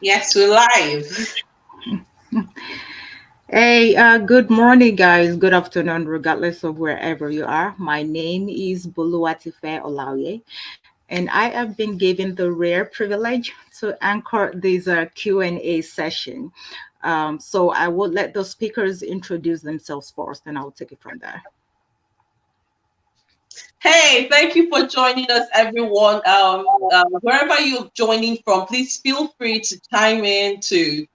Yes, we're live. Hey, good morning, guys. Good afternoon, regardless of wherever you are. My name is Buluwatife Olaye, and I have been given the rare privilege to anchor this Q&A session. So I will let the speakers introduce themselves first, and I'll take it from there. Hey, thank you for joining us, everyone. Wherever you're joining from, please feel free to chime in to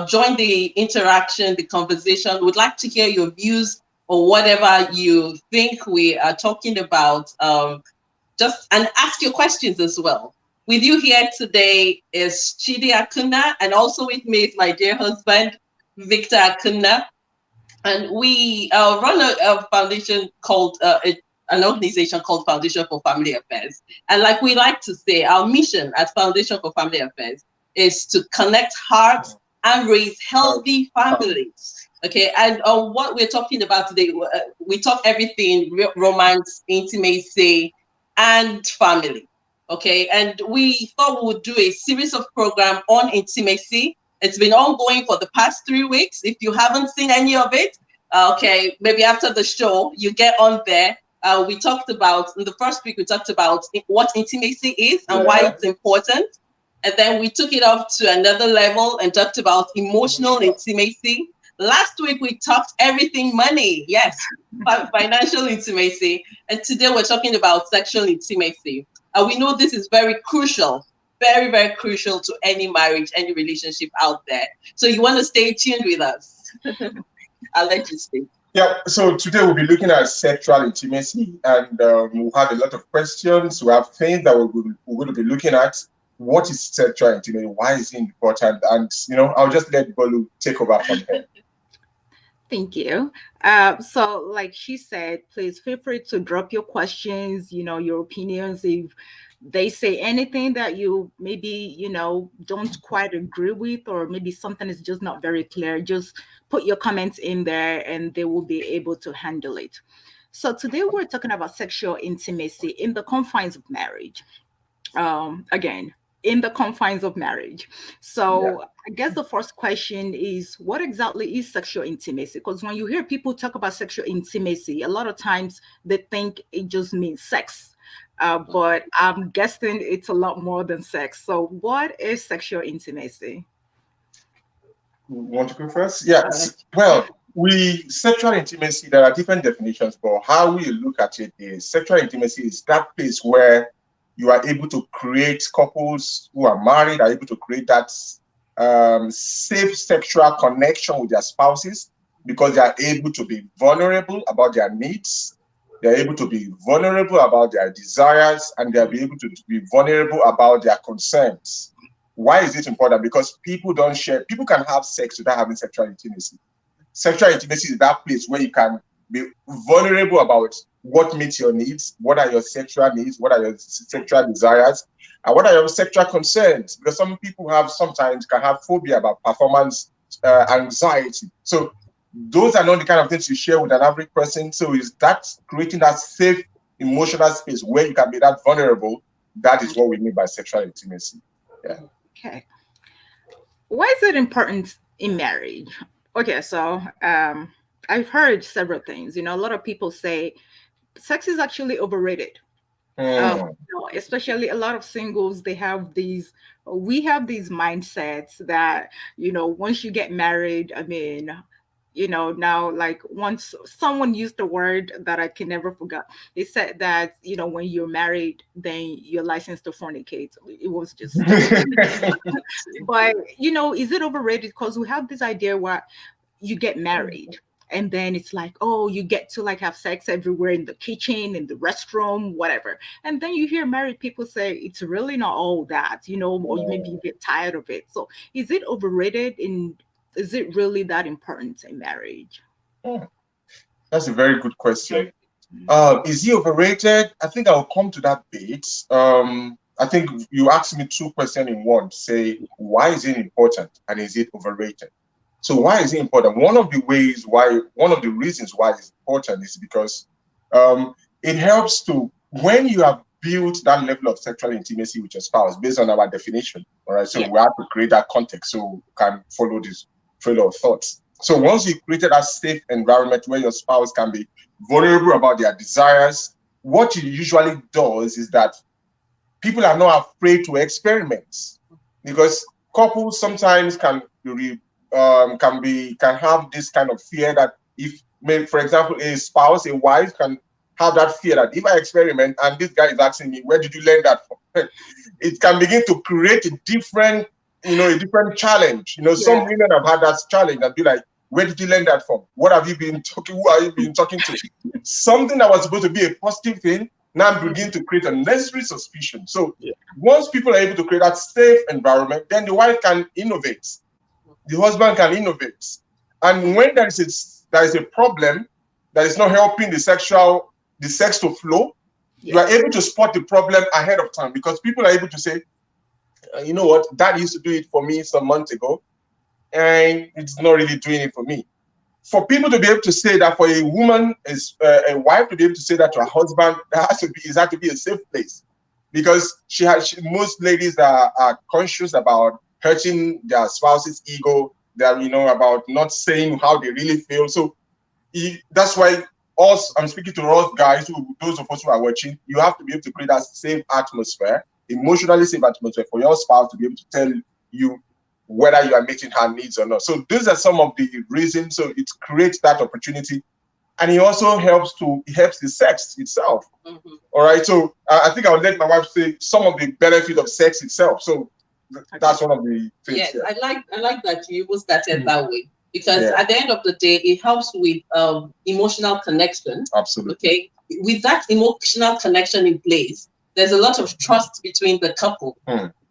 join the interaction, the conversation. We'd like to hear your views or whatever you think we are talking about. Just and ask your questions as well. With you here today is Chidi Akunna, and also with me is my dear husband, Victor Akunna. And we run a foundation called an organization called Foundation for Family Affairs. And like we like to say, our mission at Foundation for Family Affairs is to connect hearts and raise healthy families. Okay, and what we're talking about today, we talk everything romance, intimacy, and family. Okay, and we thought we would do a series of program on intimacy. It's been ongoing for the past 3 weeks. If you haven't seen any of it, okay, maybe after the show, you get on there. We talked about, in the first week, we talked about what intimacy is and why it's important. And then we took it up to another level and talked about emotional intimacy. Last week, we talked everything money. Yes, financial intimacy. And today, we're talking about sexual intimacy. And we know this is very crucial, very, very crucial to any marriage, any relationship out there. So you want to stay tuned with us. I'll let you speak. Yeah, so today we'll be looking at sexual intimacy, and we'll have a lot of questions. We have things that we're going to be looking at. What is sexual intimacy? Why is it important? And, I'll just let Bolu take over from here. Thank you. So, like she said, please feel free to drop your questions, your opinions. If they say anything that you maybe, don't quite agree with, or maybe something is just not very clear, just put your comments in there and they will be able to handle it. So, today we're talking about sexual intimacy in the confines of marriage. Again, in the confines of marriage. So I guess the first question is, what exactly is sexual intimacy? Because when you hear people talk about sexual intimacy, a lot of times they think it just means sex. But I'm guessing it's a lot more than sex. So what is sexual intimacy? You want to go first? Yes. Well, sexual intimacy, there are different definitions, but how we look at it is sexual intimacy is that place where you are able to create couples who are married, are able to create that safe sexual connection with their spouses because they are able to be vulnerable about their needs. They're able to be vulnerable about their desires, and they'll be able to be vulnerable about their concerns. Why is it important? Because people don't share, people can have sex without having sexual intimacy. Sexual intimacy is that place where you can be vulnerable about what meets your needs, what are your sexual needs, what are your sexual desires, and what are your sexual concerns. Because some people sometimes can have phobia about performance anxiety. So those are not the kind of things you share with an average person. So is that creating that safe emotional space where you can be that vulnerable? That is what we mean by sexual intimacy. Yeah. Okay. Why is it important in marriage? Okay, so I've heard several things. A lot of people say sex is actually overrated. Especially a lot of singles, we have these mindsets that, once you get married, I mean, now, like, once someone used a word that I can never forget. They said that, when you're married, then you're licensed to fornicate. It was just but is it overrated? Because we have this idea where you get married and then it's like, oh, you get to like have sex everywhere, in the kitchen, in the restroom, whatever. And then you hear married people say it's really not all that, or maybe you get tired of it. So is it overrated? And is it really that important in marriage? That's a very good question. Is he overrated? I think I'll come to that bit. I think you asked me two questions in one. Say, why is it important and is it overrated? So why is it important? One of the reasons why it's important is because it helps to, when you have build that level of sexual intimacy with your spouse based on our definition. All right. So Yeah. we have to create that context so we can follow this trail of thoughts. So once you created that safe environment where your spouse can be vulnerable about their desires, what it usually does is that people are not afraid to experiment, because couples sometimes can have this kind of fear that if, for example, a spouse, a wife can have that fear that if I experiment and this guy is asking me, where did you learn that from? It can begin to create a different challenge. Some women have had that challenge and be like, where did you learn that from? What have you been talking? Who are you been talking to? Something that was supposed to be a positive thing now begin to create unnecessary suspicion. So once people are able to create that safe environment, then the wife can innovate, the husband can innovate. And when there is a problem that is not helping the sex to flow, you are able to spot the problem ahead of time, because people are able to say, you know what, Dad used to do it for me some months ago, and it's not really doing it for me. For people to be able to say that, for a woman, a wife to be able to say that to her husband, that has to be a safe place, because most ladies are conscious about hurting their spouse's ego. They're about not saying how they really feel. So that's why I'm speaking to us guys, those of us who are watching. You have to be able to create that safe atmosphere, emotionally safe atmosphere for your spouse to be able to tell you whether you are meeting her needs or not. So these are some of the reasons. So it creates that opportunity, and it also helps the sex itself. All right. So I think I'll let my wife say some of the benefit of sex itself. So that's one of the things. Yes, I like that you even started that way, because at the end of the day, it helps with emotional connection. Absolutely. Okay. With that emotional connection in place, there's a lot of trust between the couple,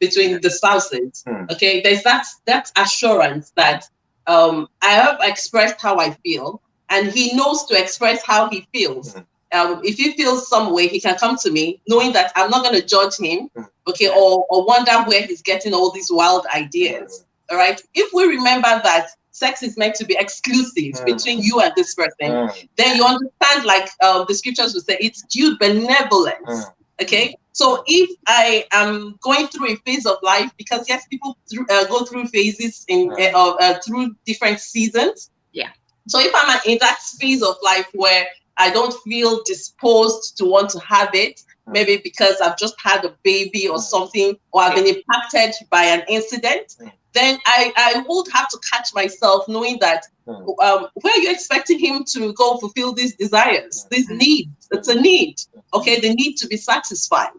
between the spouses. Okay, there's that assurance that I have expressed how I feel, and he knows to express how he feels. If he feels some way, he can come to me, knowing that I'm not going to judge him, okay, or wonder where he's getting all these wild ideas. All right. If we remember that sex is meant to be exclusive between you and this person, then you understand, like the scriptures will say, it's due benevolence. Okay, so if I am going through a phase of life, because yes, people go through phases through different seasons. Yeah. So if I'm in that phase of life where I don't feel disposed to want to have it, maybe because I've just had a baby or something, or I've been impacted by an incident, then I would have to catch myself knowing that where are you expecting him to go fulfill these desires, these needs? It's a need. Okay, they need to be satisfied.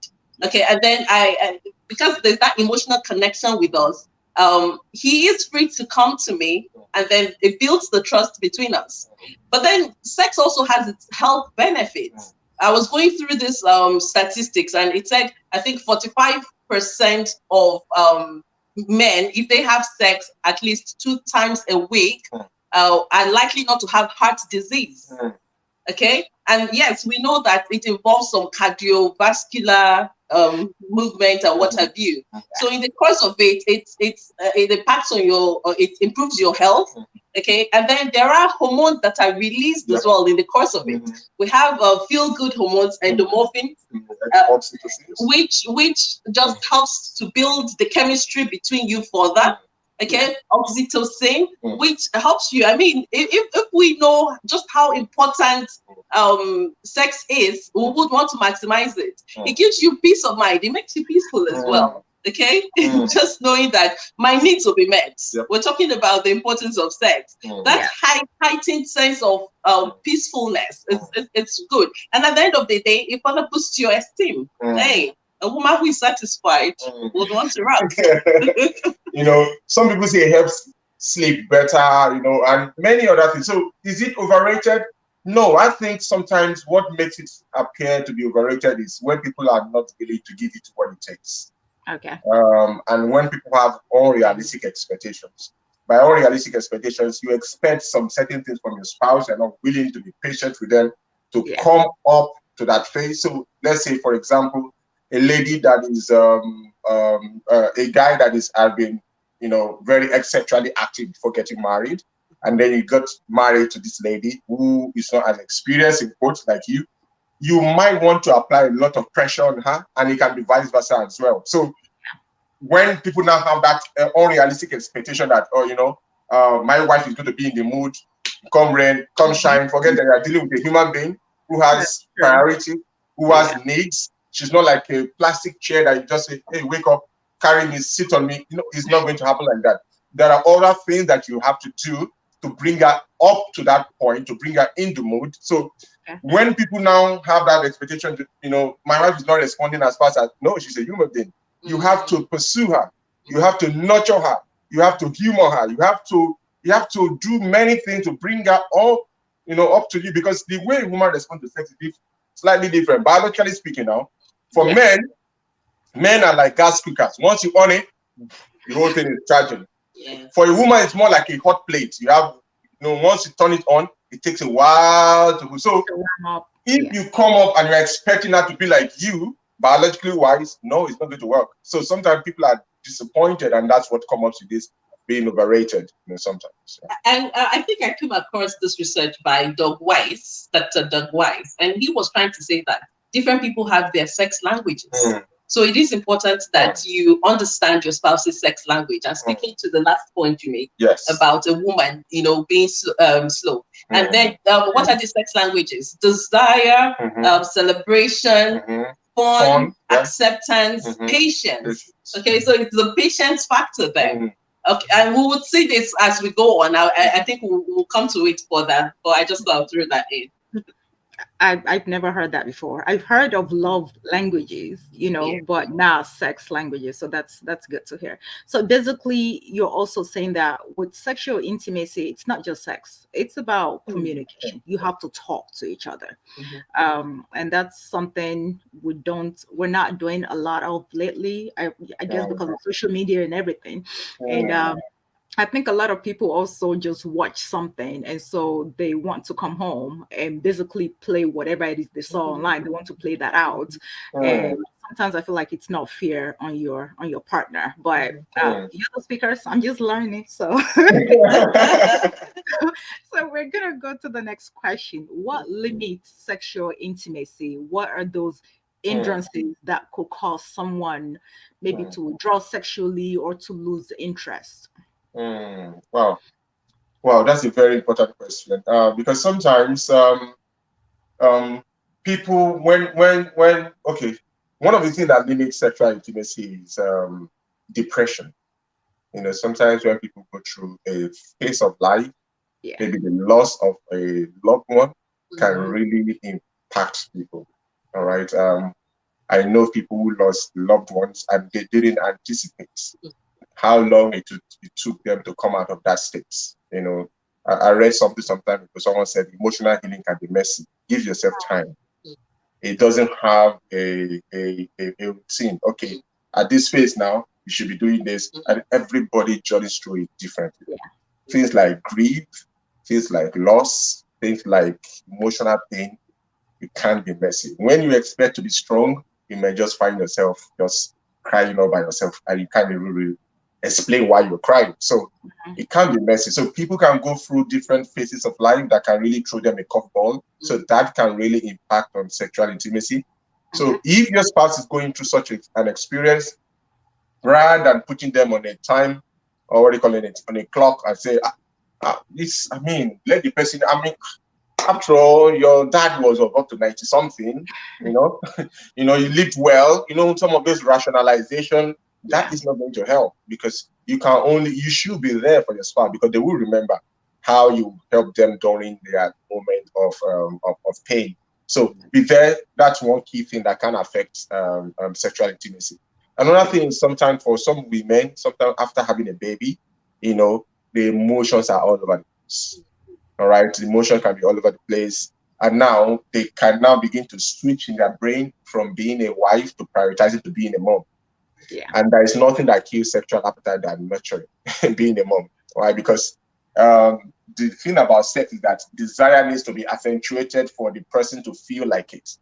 Okay, and then because there's that emotional connection with us, he is free to come to me, and then it builds the trust between us. But then sex also has its health benefits. I was going through this statistics, and it said, I think 45% of men, if they have sex at least 2 times a week, are likely not to have heart disease. Okay, and yes, we know that it involves some cardiovascular movement and what have you. So in the course of it, it impacts on it improves your health. Okay, and then there are hormones that are released as well in the course of it. We have feel-good hormones, endorphins, which just helps to build the chemistry between you further. Okay, oxytocin, which helps you. I mean, if we know just how important sex is, we would want to maximize it. It gives you peace of mind. It makes you peaceful as well. Okay, just knowing that my needs will be met. We're talking about the importance of sex. That heightened sense of peacefulness, it's good. And at the end of the day, it further boosts your esteem. Hey, a woman who is satisfied would want to rock. Some people say it helps sleep better, and many other things. So is it overrated? No, I think sometimes what makes it appear to be overrated is when people are not willing to give it what it takes. Okay. And when people have unrealistic expectations. By unrealistic expectations, you expect some certain things from your spouse and not willing to be patient with them to come up to that phase. So let's say, for example, a lady that is a guy that has been, very sexually active before getting married, and then you got married to this lady who is not as experienced in quotes like you, you might want to apply a lot of pressure on her, and it can be vice versa as well. So when people now have that unrealistic expectation that, oh, my wife is going to be in the mood, come rain, come shine, forget that you're dealing with a human being who has priority, who has needs. She's not like a plastic chair that you just say, hey, wake up, carry me, sit on me. It's not going to happen like that. There are other things that you have to do to bring her up to that point, to bring her in the mood. So when people now have that expectation, my wife is not responding as fast as, no, she's a human being. You have to pursue her. You have to nurture her. You have to humor her. You have to do many things to bring her up, up to you, because the way a woman responds to sex is slightly different. Biologically speaking now, for men are like gas cookers. Once you on it, the whole thing is charging. Yeah. For a woman, it's more like a hot plate. You have, once you turn it on, it takes a while to go. So if you come up and you're expecting her to be like you, biologically wise, no, it's not going to work. So sometimes people are disappointed, and that's what comes up to this being overrated, sometimes. And I think I came across this research by Doug Weiss, Dr. Doug Weiss, and he was trying to say that different people have their sex languages. So it is important that you understand your spouse's sex language. And speaking to the last point you made about a woman, being slow. And then what are the sex languages? Desire, celebration, fun, acceptance, patience. Okay, so it's the patience factor there. Okay, and we would see this as we go on. I think we'll come to it further, but I just thought through that in. I've never heard that before. I've heard of love languages, but not sex languages. So that's good to hear. So basically, you're also saying that with sexual intimacy, it's not just sex. It's about communication. You have to talk to each other. And that's something we're not doing a lot of lately. I guess because of social media and everything. And I think a lot of people also just watch something, and so they want to come home and basically play whatever it is they saw online. They want to play that out, and sometimes I feel like it's not fair on your partner. But the other speakers, I'm just learning. So, so we're gonna go to the next question. What limits sexual intimacy? What are those hindrances that could cause someone maybe to withdraw sexually or to lose interest? Wow, that's a very important question, because sometimes people, when one of the things that limits sexual intimacy is depression. Sometimes when people go through a phase of life, maybe the loss of a loved one can really impact people. All right. I know people who lost loved ones and they didn't anticipate how long it took them to come out of that state. I read something sometime ago. Someone said emotional healing can be messy. Give yourself time. It doesn't have a routine. Okay, at this phase now, you should be doing this, and everybody journeys through it differently. Things like grief, things like loss, things like emotional pain, it can be messy. When you expect to be strong, you may just find yourself just crying all by yourself, and you can't really explain why you're crying. So it can be messy. So people can go through different phases of life that can really throw them a curveball. So that can really impact on sexual intimacy. So if your spouse is going through such an experience, rather than putting them on a time, or what do you call it, on a clock, and say, let the person, after all, your dad was up to 90 something, you lived well, some of those rationalization, that is not going to help, because you should be there for your spouse, because they will remember how you helped them during their moment of pain. So be there. That's one key thing that can affect sexual intimacy. Another thing is sometimes for some women, sometimes after having a baby, the emotions are all over the place. All right, the emotion can be all over the place. And now they can now begin to switch in their brain from being a wife to prioritizing to being a mom. And there is nothing that kills sexual appetite than nurturing, being a mom. Right? Because the thing about sex is that desire needs to be accentuated for the person to feel like it.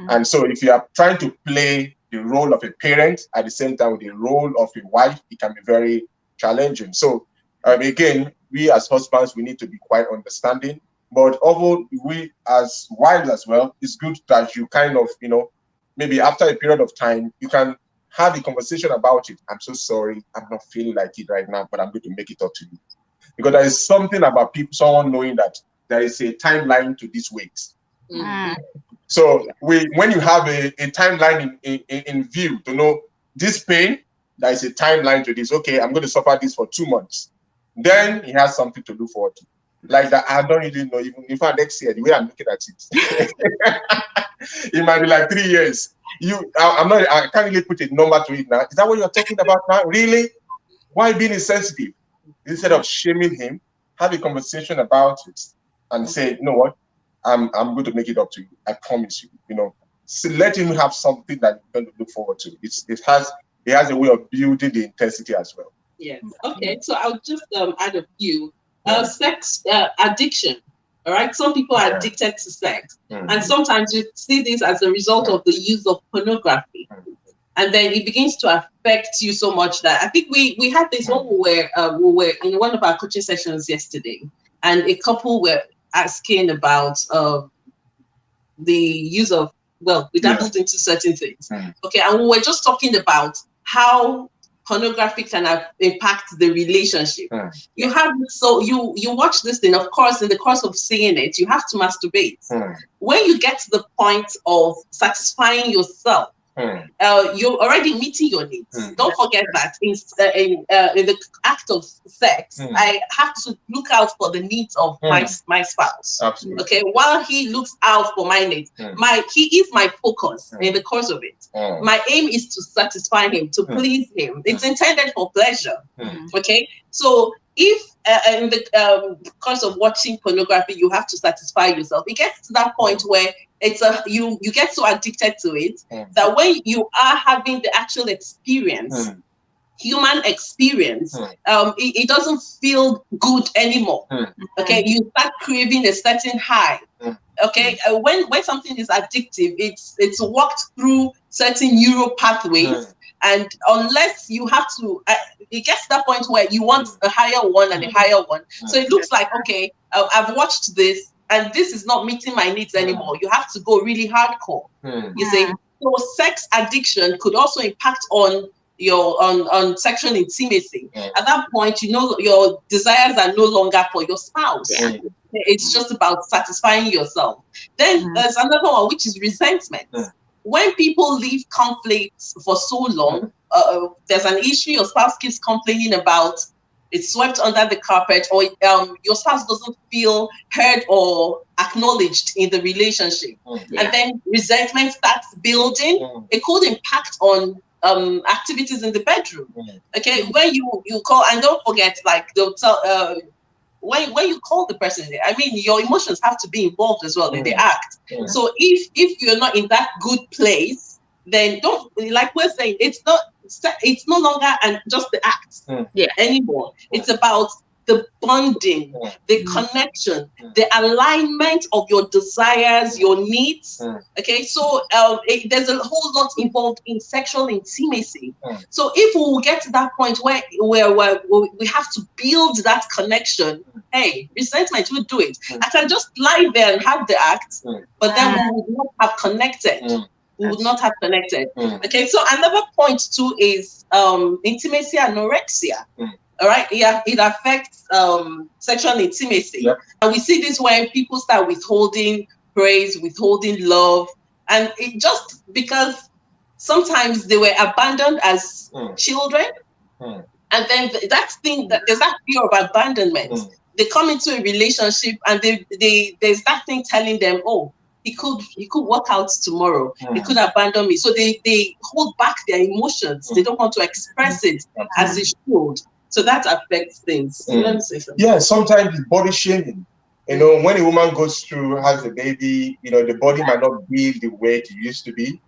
And so if you are trying to play the role of a parent at the same time with the role of a wife, it can be very challenging. So again, we as husbands, we need to be quite understanding. But although we as wives as well, it's good that you kind of, maybe after a period of time, you can have a conversation about it. I'm so sorry, I'm not feeling like it right now, but I'm going to make it up to you. Because there is something about someone knowing that there is a timeline to this weight. So when you have a timeline in view to know this pain, there is a timeline to this. Okay, I'm going to suffer this for 2 months. Then he has something to look forward to. Like that, I don't really know. Even in fact, next year, the way I'm looking at it, it might be like 3 years. I can't really put a number to it now. Is that what you're talking about now? Really? Why being insensitive? Instead of shaming him, have a conversation about it and say, you know what, I'm going to make it up to you. I promise you. So let him have something that you're going to look forward to. It has a way of building the intensity as well. Yes. Okay. So I'll just add a few. Sex addiction. All right. Some people are addicted to sex, and sometimes you see this as a result of the use of pornography, and then it begins to affect you so much that I think we had this when we were in one of our coaching sessions yesterday, and a couple were asking about the use of, we dabbled into certain things. Okay, and we were just talking about how pornography can impact the relationship. You have, so you watch this thing, of course, in the course of seeing it, you have to masturbate. When you get to the point of satisfying yourself, you're already meeting your needs. Don't forget that in the act of sex, I have to look out for the needs of my spouse. Absolutely. Okay, while he looks out for my needs, he is my focus in the course of it. My aim is to satisfy him, to please him. It's intended for pleasure. Okay, so if in the course of watching pornography, you have to satisfy yourself, it gets to that point where you get so addicted to it that when you are having the actual experience, human experience, it doesn't feel good anymore. Okay, you start craving a certain high. Okay, when something is addictive, it's walked through certain neural pathways. And unless you have to, it gets to that point where you want a higher one and a higher one. So it looks like, okay, I've watched this and this is not meeting my needs anymore. You have to go really hardcore. You see, so sex addiction could also impact on your on sexual intimacy. At that point, your desires are no longer for your spouse. It's just about satisfying yourself. Then there's another one, which is resentment. When people leave conflicts for so long, there's an issue your spouse keeps complaining about, it's swept under the carpet, or your spouse doesn't feel heard or acknowledged in the relationship. And then resentment starts building. It could impact on activities in the bedroom. Okay, when you call, and don't forget, like they'll tell, when you call the person, I mean, your emotions have to be involved as well in the act. So if you're not in that good place, then don't, like we're saying, it's no longer just the act anymore. It's about the bonding, the connection, the alignment of your desires, your needs. Okay, so there's a whole lot involved in sexual intimacy. So if we will get to that point where we have to build that connection, hey, resentment will do it. I can just lie there and have the act, but then we would not have connected. We would not have connected. Okay, so another point too is intimacy anorexia. All right, it affects sexual intimacy. And we see this when people start withholding praise, withholding love. And it just because sometimes they were abandoned as children. And then there's that fear of abandonment. They come into a relationship and there's that thing telling them, oh, he could walk out tomorrow. He could abandon me. So they hold back their emotions. They don't want to express it as they should. So that affects things. You want to say something? Yeah, sometimes it's body shaming. When a woman goes through, has a baby, the body might not be the way it used to be.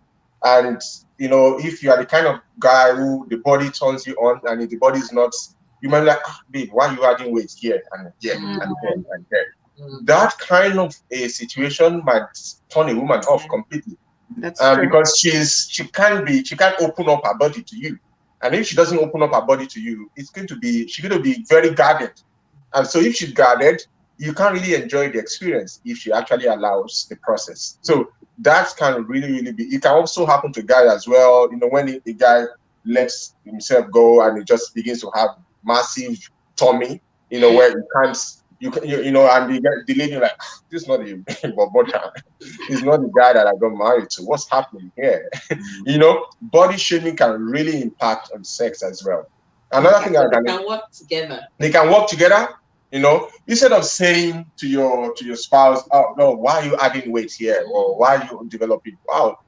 And, if you are the kind of guy who the body turns you on and if the body is not, you might be like, babe, why are you adding weight here and there and there and there? That kind of a situation might turn a woman off completely. That's true. Because she can't open up her body to you. And if she doesn't open up her body to you, she's going to be very guarded. And so if she's guarded, you can't really enjoy the experience if she actually allows the process. So that can really be. It can also happen to guys as well. When the guy lets himself go and he just begins to have massive tummy, where you can't, and the lady like, this is not a but it's not the guy that I got married to. What's happening here? Body shaming can really impact on sex as well. Another thing they can work together. They can work together. Instead of saying to your spouse, "Oh no, why are you adding weight here?" or "Why are you developing?" Wow,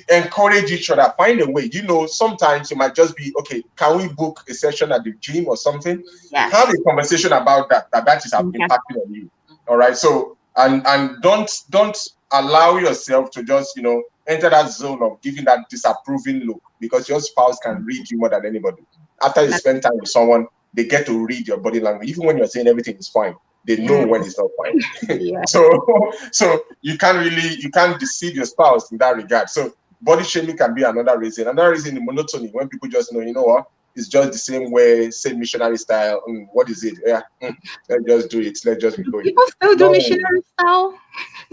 encourage each other. Find a way. Sometimes it might just be, okay, can we book a session at the gym or something? Yes. Have a conversation about that is impacting on you. All right. So and don't allow yourself to just enter that zone of giving that disapproving look, because your spouse can read you more than anybody. After you spend time with someone, they get to read your body language. Even when you're saying everything is fine, they know when it's not fine. Yeah. So you can't deceive your spouse in that regard. So body shaming can be another reason. Another reason is monotony, when people just know, what, it's just the same way, same missionary style. What is it? Yeah, let's just do it. Let's just be going. People still do missionary style.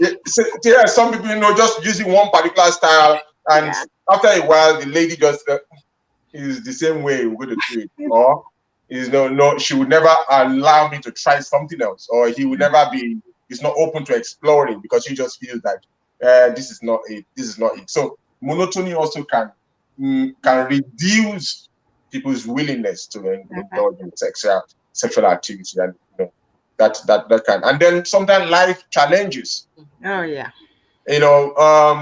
Yeah, some people, just using one particular style, and after a while, the lady just is the same way we're going to do it, or is no, she would never allow me to try something else, or he would never be. He's not open to exploring because he just feels that this is not it. This is not it. So monotony also can reduce people's willingness to indulge in sexual activity, and that kind. And then sometimes life challenges. Oh yeah.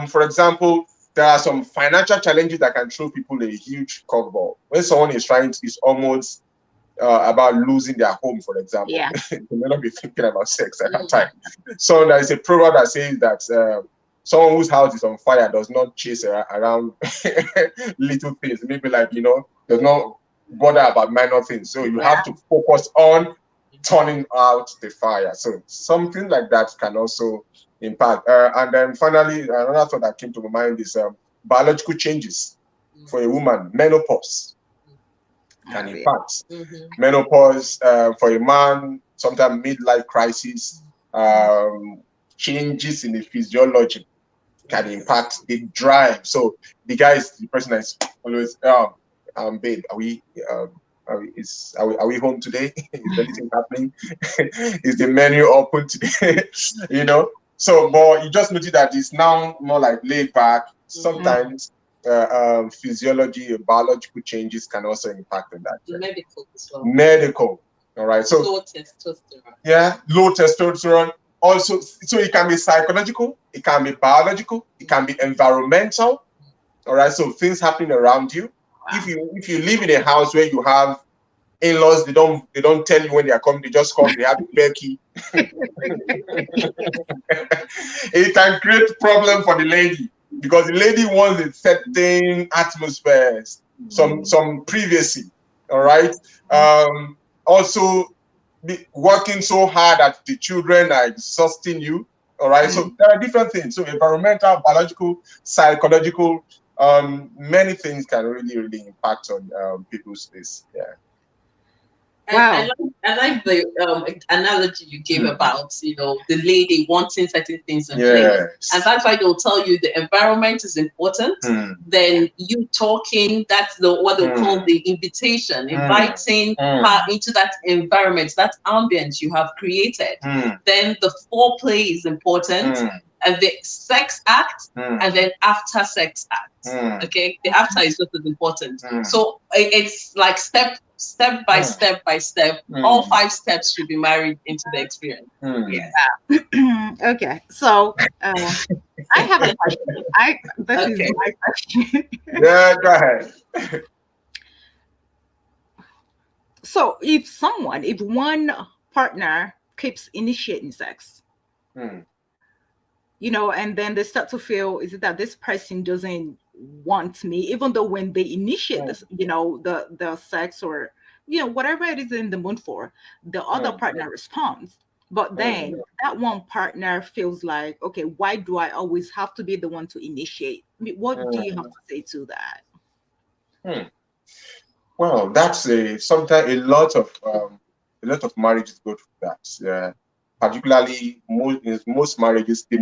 For example, there are some financial challenges that can throw people a huge curveball. When someone is almost about losing their home, for example, they may not be thinking about sex at that time. So there is a proverb that says that someone whose house is on fire does not chase around little things. Maybe does not bother about minor things. So you have to focus on turning out the fire. So something like that can also impact. And then finally, another thought that came to my mind is biological changes for a woman. Menopause can impact. Menopause for a man, sometimes midlife crisis, changes in the physiology can impact the drive. So the person is always, babe, are we home today? Is anything happening? Is the menu open today? So, but you just notice that it's now more like laid back. Sometimes physiology or biological changes can also impact on that. Medical as well. Medical. All right. So low testosterone. Yeah, low testosterone. Also, so it can be psychological, it can be biological, it can be environmental. All right. So things happening around you. If you live in a house where you have in-laws, they don't tell you when they are coming, they just come, they have a spare key. It can create problem for the lady, because the lady wants a certain atmosphere, some privacy. All right. Also working so hard that the children are exhausting you. All right. So there are different things. So environmental, biological, psychological, many things can really impact on people's space. Yeah. Wow. I like the analogy you gave about, the lady wanting certain things in place. And that's why they'll tell you the environment is important. Then you talking, that's what they'll call the invitation, inviting her into that environment, that ambience you have created. Then the foreplay is important. And the sex act, and then after sex act. Okay, the after is just as important. So it's like step by step by step. All 5 steps should be married into the experience. Yeah. Okay, so I have a question. This is my question. Yeah, go ahead. So if one partner keeps initiating sex, and then they start to feel, is it that this person doesn't want me, even though when they initiate this, the sex or whatever it is in the mood for, the other partner responds, but then that one partner feels like, okay, why do I always have to be the one to initiate? I mean, what do you have to say to that? Well, that's sometimes a lot of A lot of marriages go through that. Particularly, in most marriages, the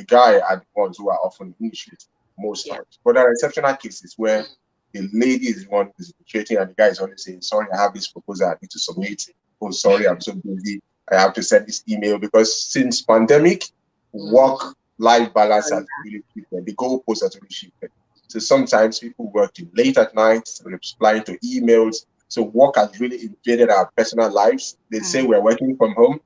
guy, are the ones who are often initiated most times. But there are exceptional cases where the lady is the one who's initiating, and the guy is only saying, "Sorry, I have this proposal I need to submit. Oh, sorry, I'm so busy. I have to send this email," because since pandemic, work-life balance has really shifted. The goalposts has really shifted. So sometimes people work till late at night, replying to emails. So work has really invaded our personal lives. They say we're working from home,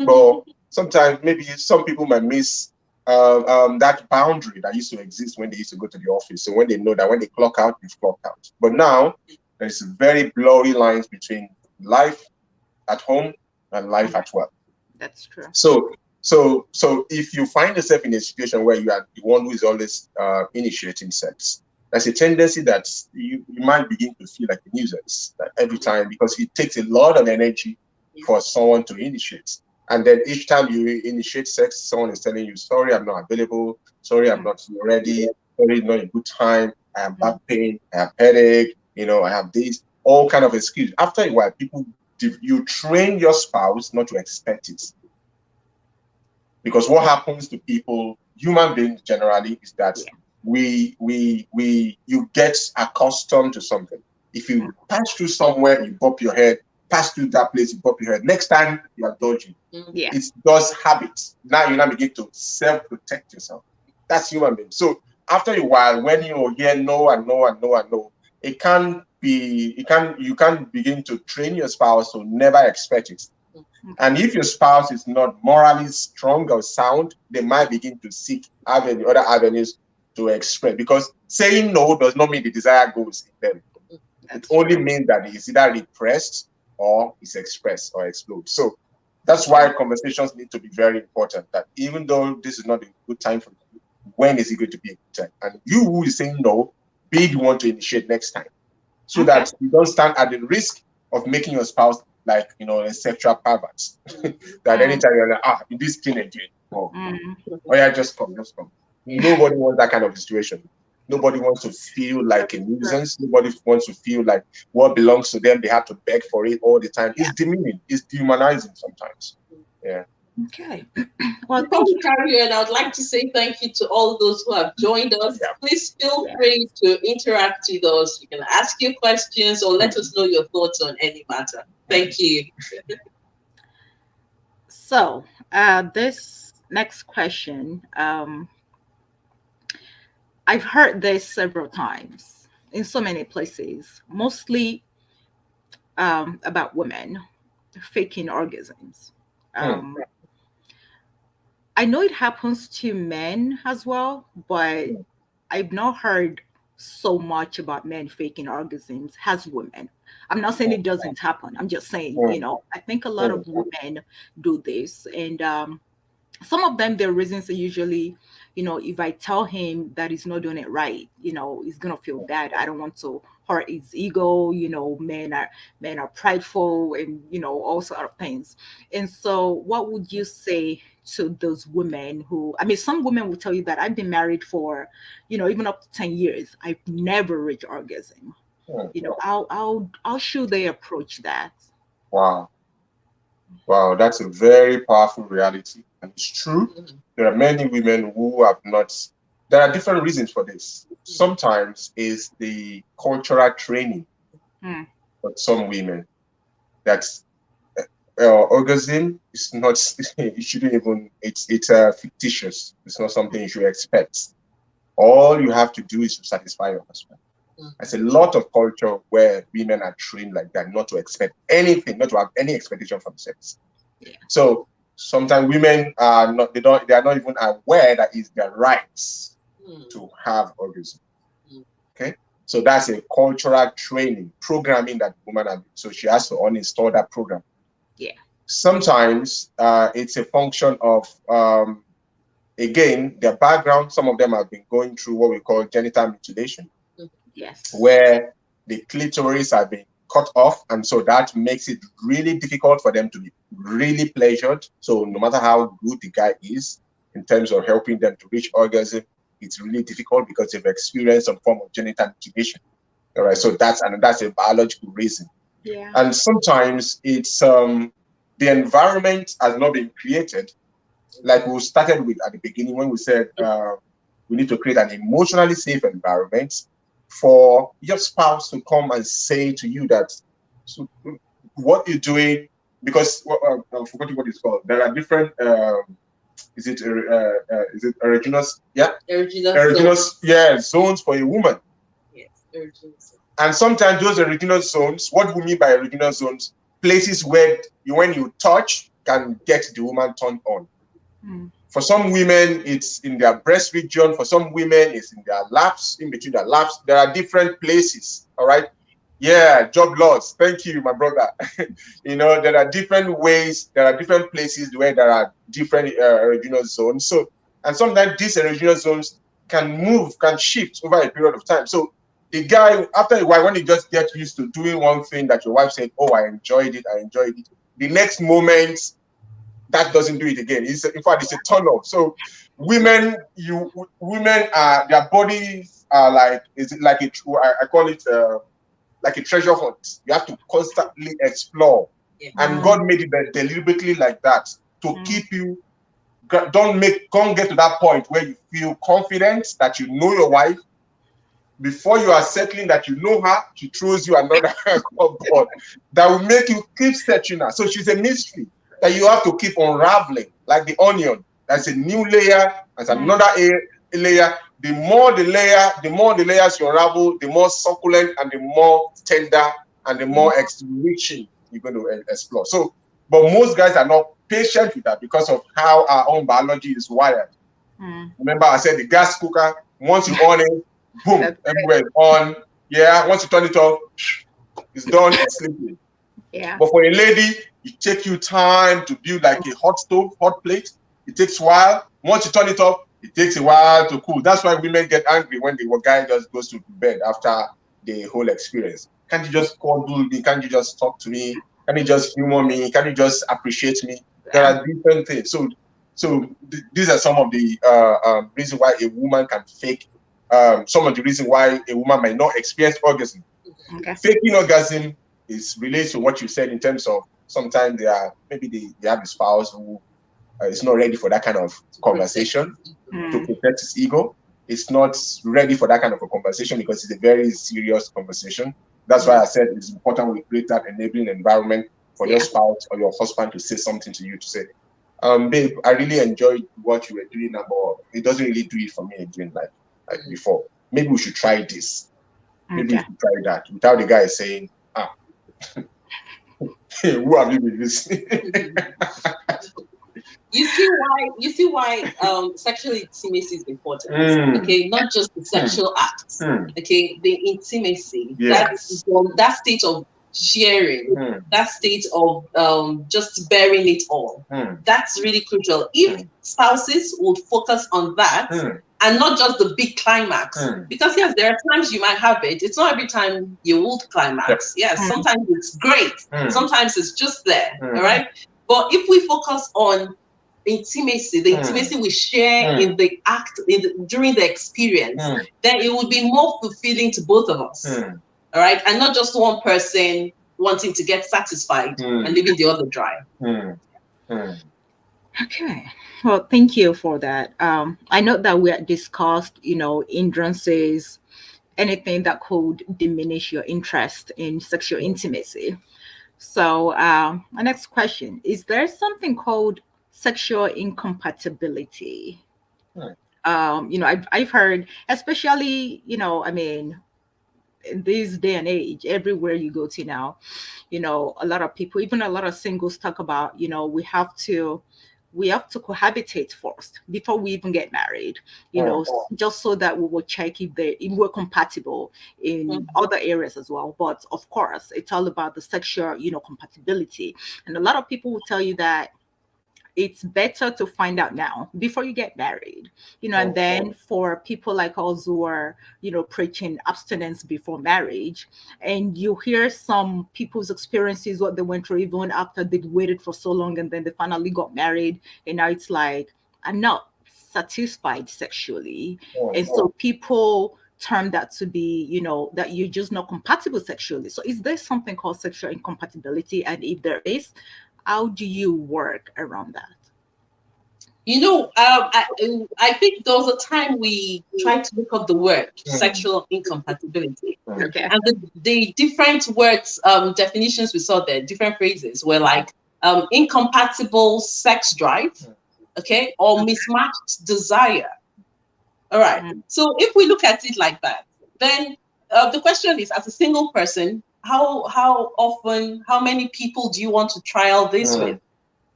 but sometimes maybe some people might miss that boundary that used to exist when they used to go to the office. So when they know that when they clock out, you've clocked out. But now there's very blurry lines between life at home and life at work. That's true. So if you find yourself in a situation where you are the one who is always initiating sex, there's a tendency that you might begin to feel like a nuisance every time, because it takes a lot of energy for someone to initiate. And then each time you initiate sex, someone is telling you, "Sorry, I'm not available. Sorry, I'm not ready. Sorry, it's not a good time. I have back pain. I have headache. I have this." All kind of excuses. After a while, you train your spouse not to expect it. Because what happens to people, human beings generally, is that you get accustomed to something. If you pass through somewhere, you bump your head. Pass through that place, you bump your head. Next time, you are dodging. It's just habits. Now you begin to self-protect yourself. That's human beings. So after a while, when you hear no and no and no and no, you can begin to train your spouse to never expect it. And if your spouse is not morally strong or sound, they might begin to seek other avenues to express. Because saying no does not mean the desire goes in them. It only means that it's either repressed or it's expressed or explodes. So that's why conversations need to be very important. That even though this is not a good time for you, when is it going to be a good time? And you who is saying no, be the one to initiate next time, so that you don't stand at the risk of making your spouse like a sexual pervert. That anytime you're like, this thing again. Oh yeah, just come. Nobody wants that kind of situation. Nobody wants to feel like a nuisance. Nobody wants to feel like what belongs to them, they have to beg for it all the time. It's demeaning. It's dehumanizing sometimes. Yeah. Okay. Well, before we carry on, I would like to say thank you to all those who have joined us. Please feel free to interact with us. You can ask your questions or let us know your thoughts on any matter. Thank you. So this next question, I've heard this several times in so many places, mostly about women faking orgasms. I know it happens to men as well, but I've not heard so much about men faking orgasms as women. I'm not saying it doesn't happen. I'm just saying, I think a lot of women do this. And some of them, their reasons are usually, if I tell him that he's not doing it right, he's gonna feel bad. I don't want to hurt his ego. Men are prideful, and all sort of things. And so, what would you say to those women who? I mean, some women will tell you that I've been married for, even up to 10 years. I've never reached orgasm. How should they approach that? Wow, that's a very powerful reality. And it's true. There are many women who have not. There are different reasons for this. Sometimes is the cultural training for some women. That's orgasm is not. You shouldn't even. It's fictitious. It's not something you should expect. All you have to do is to satisfy your husband. There's a lot of culture where women are trained like that, not to expect anything, not to have any expectation from sex. So sometimes women are not, they are not even aware that it's their rights to have orgasm. Okay. So that's a cultural training, programming that woman has. So she has to uninstall that program. Sometimes it's a function of, again, their background. Some of them have been going through what we call genital mutilation. Where the clitoris have been cut off, and so that makes it really difficult for them to be really pleasured. So no matter how good the guy is in terms of helping them to reach orgasm, it's really difficult because they've experienced some form of genital mutilation. All right, so that's a biological reason. Yeah. And sometimes it's the environment has not been created, like we started with at the beginning when we said we need to create an emotionally safe environment for your spouse to come and say to you that, so, what you're doing, because I'm forgetting what it's called. There are different. Is it erogenous? Yeah, erogenous. Yeah, zones for a woman. Yes, erogenous. And sometimes those erogenous zones. What we mean by erogenous zones? Places where when you touch can get the woman turned on. For some women, it's in their breast region. For some women, it's in their laps, in between their laps. There are different places. All right. Yeah, job loss. Thank you, my brother. There are different ways. There are different places where there are different erogenous zones. So, and sometimes these erogenous zones can shift over a period of time. So, the guy, after a while, when he just gets used to doing one thing that your wife said, "Oh, I enjoyed it. The next moment, that doesn't do it again. In fact, it's a turn off. So women are, their bodies are like, is it like I call it like a treasure hunt. You have to constantly explore. Yeah. And God made it deliberately like that to keep you, don't get to that point where you feel confident that you know your wife. Before you are settling that you know her, she throws you another cupboard that will make you keep searching her. So she's a mystery that you have to keep unraveling, like the onion. That's a new layer, that's another layer. The more the layers you unravel, the more succulent and the more tender and the more enriching you're going to explore. So, but most guys are not patient with that because of how our own biology is wired. Remember, I said the gas cooker, once you on it, boom, everywhere is on. Yeah, once you turn it off, it's done, it's sleeping. Yeah. But for a lady, it takes you time to build like a hot stove, hot plate. It takes a while. Once you turn it off, it takes a while to cool. That's why women get angry when the guy just goes to bed after the whole experience. Can't you just cuddle me? Can't you just talk to me? Can you just humor me? Can you just appreciate me? There are different things. So these are some of the reasons why a woman can fake. Some of the reasons why a woman might not experience orgasm. Okay. Faking orgasm is related to what you said in terms of sometimes they have a spouse who is not ready for that kind of conversation to protect his ego. It's not ready for that kind of a conversation because it's a very serious conversation. That's why I said it's important we create that enabling environment for your spouse or your husband to say something to you, to say, babe, I really enjoyed what you were doing, but it doesn't really do it for me again like before. Maybe we should try this. Maybe we should try that. Without the guy saying, who have you been listening? You see why sexual intimacy is important. Okay, not just the sexual acts. Okay, the intimacy. That's that state of sharing, that state of just bearing it all. That's really crucial. If spouses would focus on that and not just the big climax, because yes, there are times you might have it. It's not every time you would climax. Yes, sometimes it's great. Sometimes it's just there. All right. But if we focus on intimacy, the intimacy we share in the act, during the experience, then it would be more fulfilling to both of us. All right, and not just one person wanting to get satisfied and leaving the other dry. Okay. Well, thank you for that. I know that we had discussed, hindrances, anything that could diminish your interest in sexual intimacy. So, my next question is: there something called sexual incompatibility? I've heard, especially, in this day and age, everywhere you go to now, a lot of people, even a lot of singles, talk about, we have to cohabitate first before we even get married, just so that we will check if we're compatible in other areas as well. But of course, it's all about the sexual, compatibility. And a lot of people will tell you that it's better to find out now before you get married, and then for people like us who are, preaching abstinence before marriage, and you hear some people's experiences, what they went through even after they waited for so long and then they finally got married, and now it's like, I'm not satisfied sexually. And so people term that to be, you know, that you're just not compatible sexually. So is there something called sexual incompatibility? And if there is, how do you work around that? You know, I think there was a time we tried to look up the word sexual incompatibility. Okay. And the different words, definitions we saw there, different phrases were like incompatible sex drive, okay, or mismatched desire. All right. So if we look at it like that, then the question is, as a single person, how often, how many people do you want to trial this with?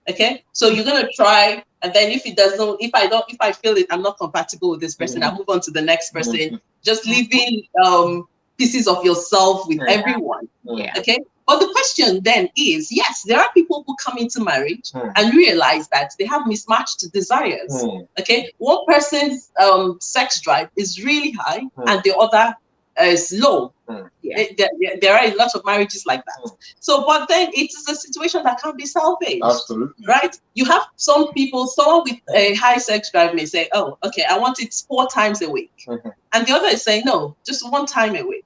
Okay, so you're gonna try, and then if it doesn't, if I feel it, I'm not compatible with this person, I'll move on to the next person, just leaving pieces of yourself with everyone. Okay, but the question then is, yes, there are people who come into marriage and realize that they have mismatched desires. Okay, one person's sex drive is really high and the other is low. There are a lot of marriages like that. So, but then it is a situation that can be salvaged. Absolutely. Right? You have some people, someone with a high sex drive may say, oh, okay, I want it 4 times a week. And the other is saying, no, just 1 time a week.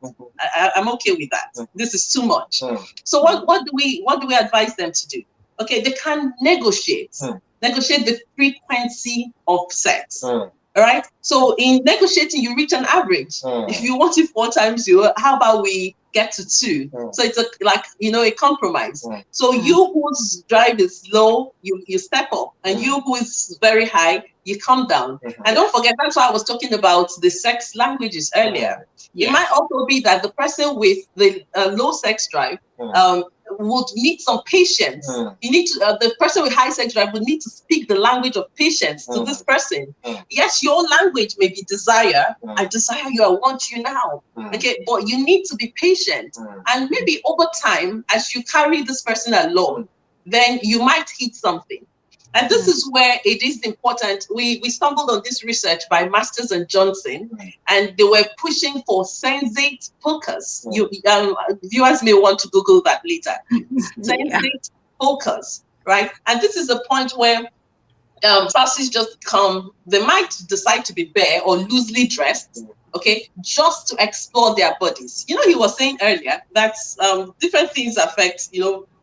I'm okay with that. This is too much. So what do we advise them to do? Okay, they can negotiate the frequency of sex. All right. So in negotiating, you reach an average. If you want it 4 times, how about we get to 2? So it's a compromise. So you whose drive is low, you step up, and you who is very high, you come down. And don't forget, that's why I was talking about the sex languages earlier. It might also be that the person with the low sex drive would need some patience. You need to, the person with high sex drive would need to speak the language of patience to this person. Yes, your language may be desire. I desire you, I want you now. Okay, but you need to be patient. And maybe over time, as you carry this person along, then you might hit something. And this is where it is important. We stumbled on this research by Masters and Johnson, and they were pushing for sensate focus. Viewers may want to Google that later. Sensate focus, right? And this is a point where spouses just come, they might decide to be bare or loosely dressed, okay, just to explore their bodies. You know, he was saying earlier that different things affect,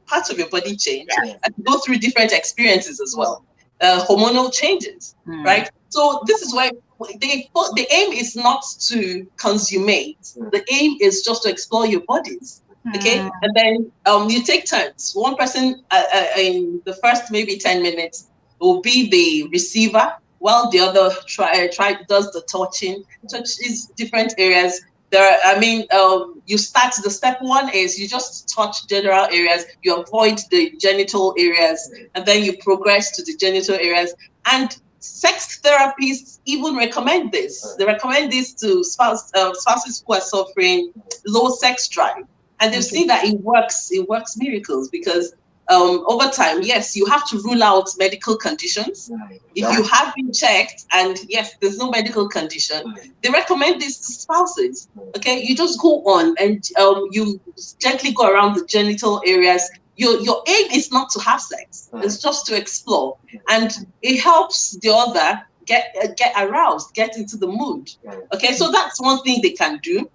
parts of your body change and go through different experiences as well. Hormonal changes, right? So this is where the aim is not to consummate. The aim is just to explore your bodies. Okay, and then you take turns. One person in the first maybe 10 minutes will be the receiver, while the other does the touching. Touches different areas. You start, the step 1 is you just touch general areas, you avoid the genital areas, and then you progress to the genital areas. And sex therapists even recommend this. They recommend this to spouses who are suffering low sex drive. And they've seen that it works miracles, because over time, yes, you have to rule out medical conditions. If you have been checked and yes, there's no medical condition, they recommend this to spouses. Okay, you just go on and you gently go around the genital areas. Your aim is not to have sex; it's just to explore, and it helps the other get aroused, get into the mood. Okay, so that's one thing they can do.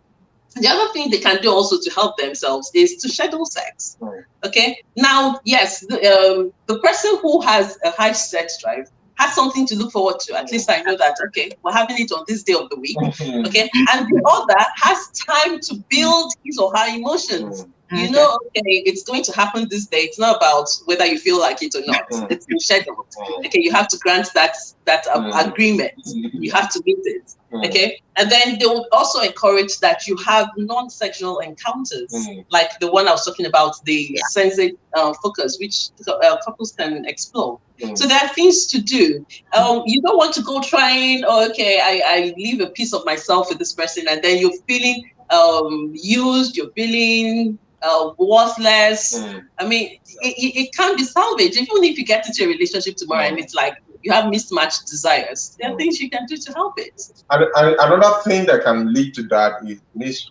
The other thing they can do also to help themselves is to schedule sex. Okay. Now, yes, the person who has a high sex drive has something to look forward to. At least I know that, okay, we're having it on this day of the week. Okay. And the other has time to build his or her emotions. You know, okay, it's going to happen this day. It's not about whether you feel like it or not. It's been scheduled. Okay, you have to grant that agreement. You have to meet it. Okay, and then they would also encourage that you have non-sexual encounters, like the one I was talking about, the sensate focus, which couples can explore. So there are things to do. You don't want to go trying, I leave a piece of myself with this person, and then you're feeling used, you're feeling worthless. I mean, it can be salvaged. Even if you get into a relationship tomorrow and it's like you have mismatched desires, there are things you can do to help it. And another thing that can lead to that is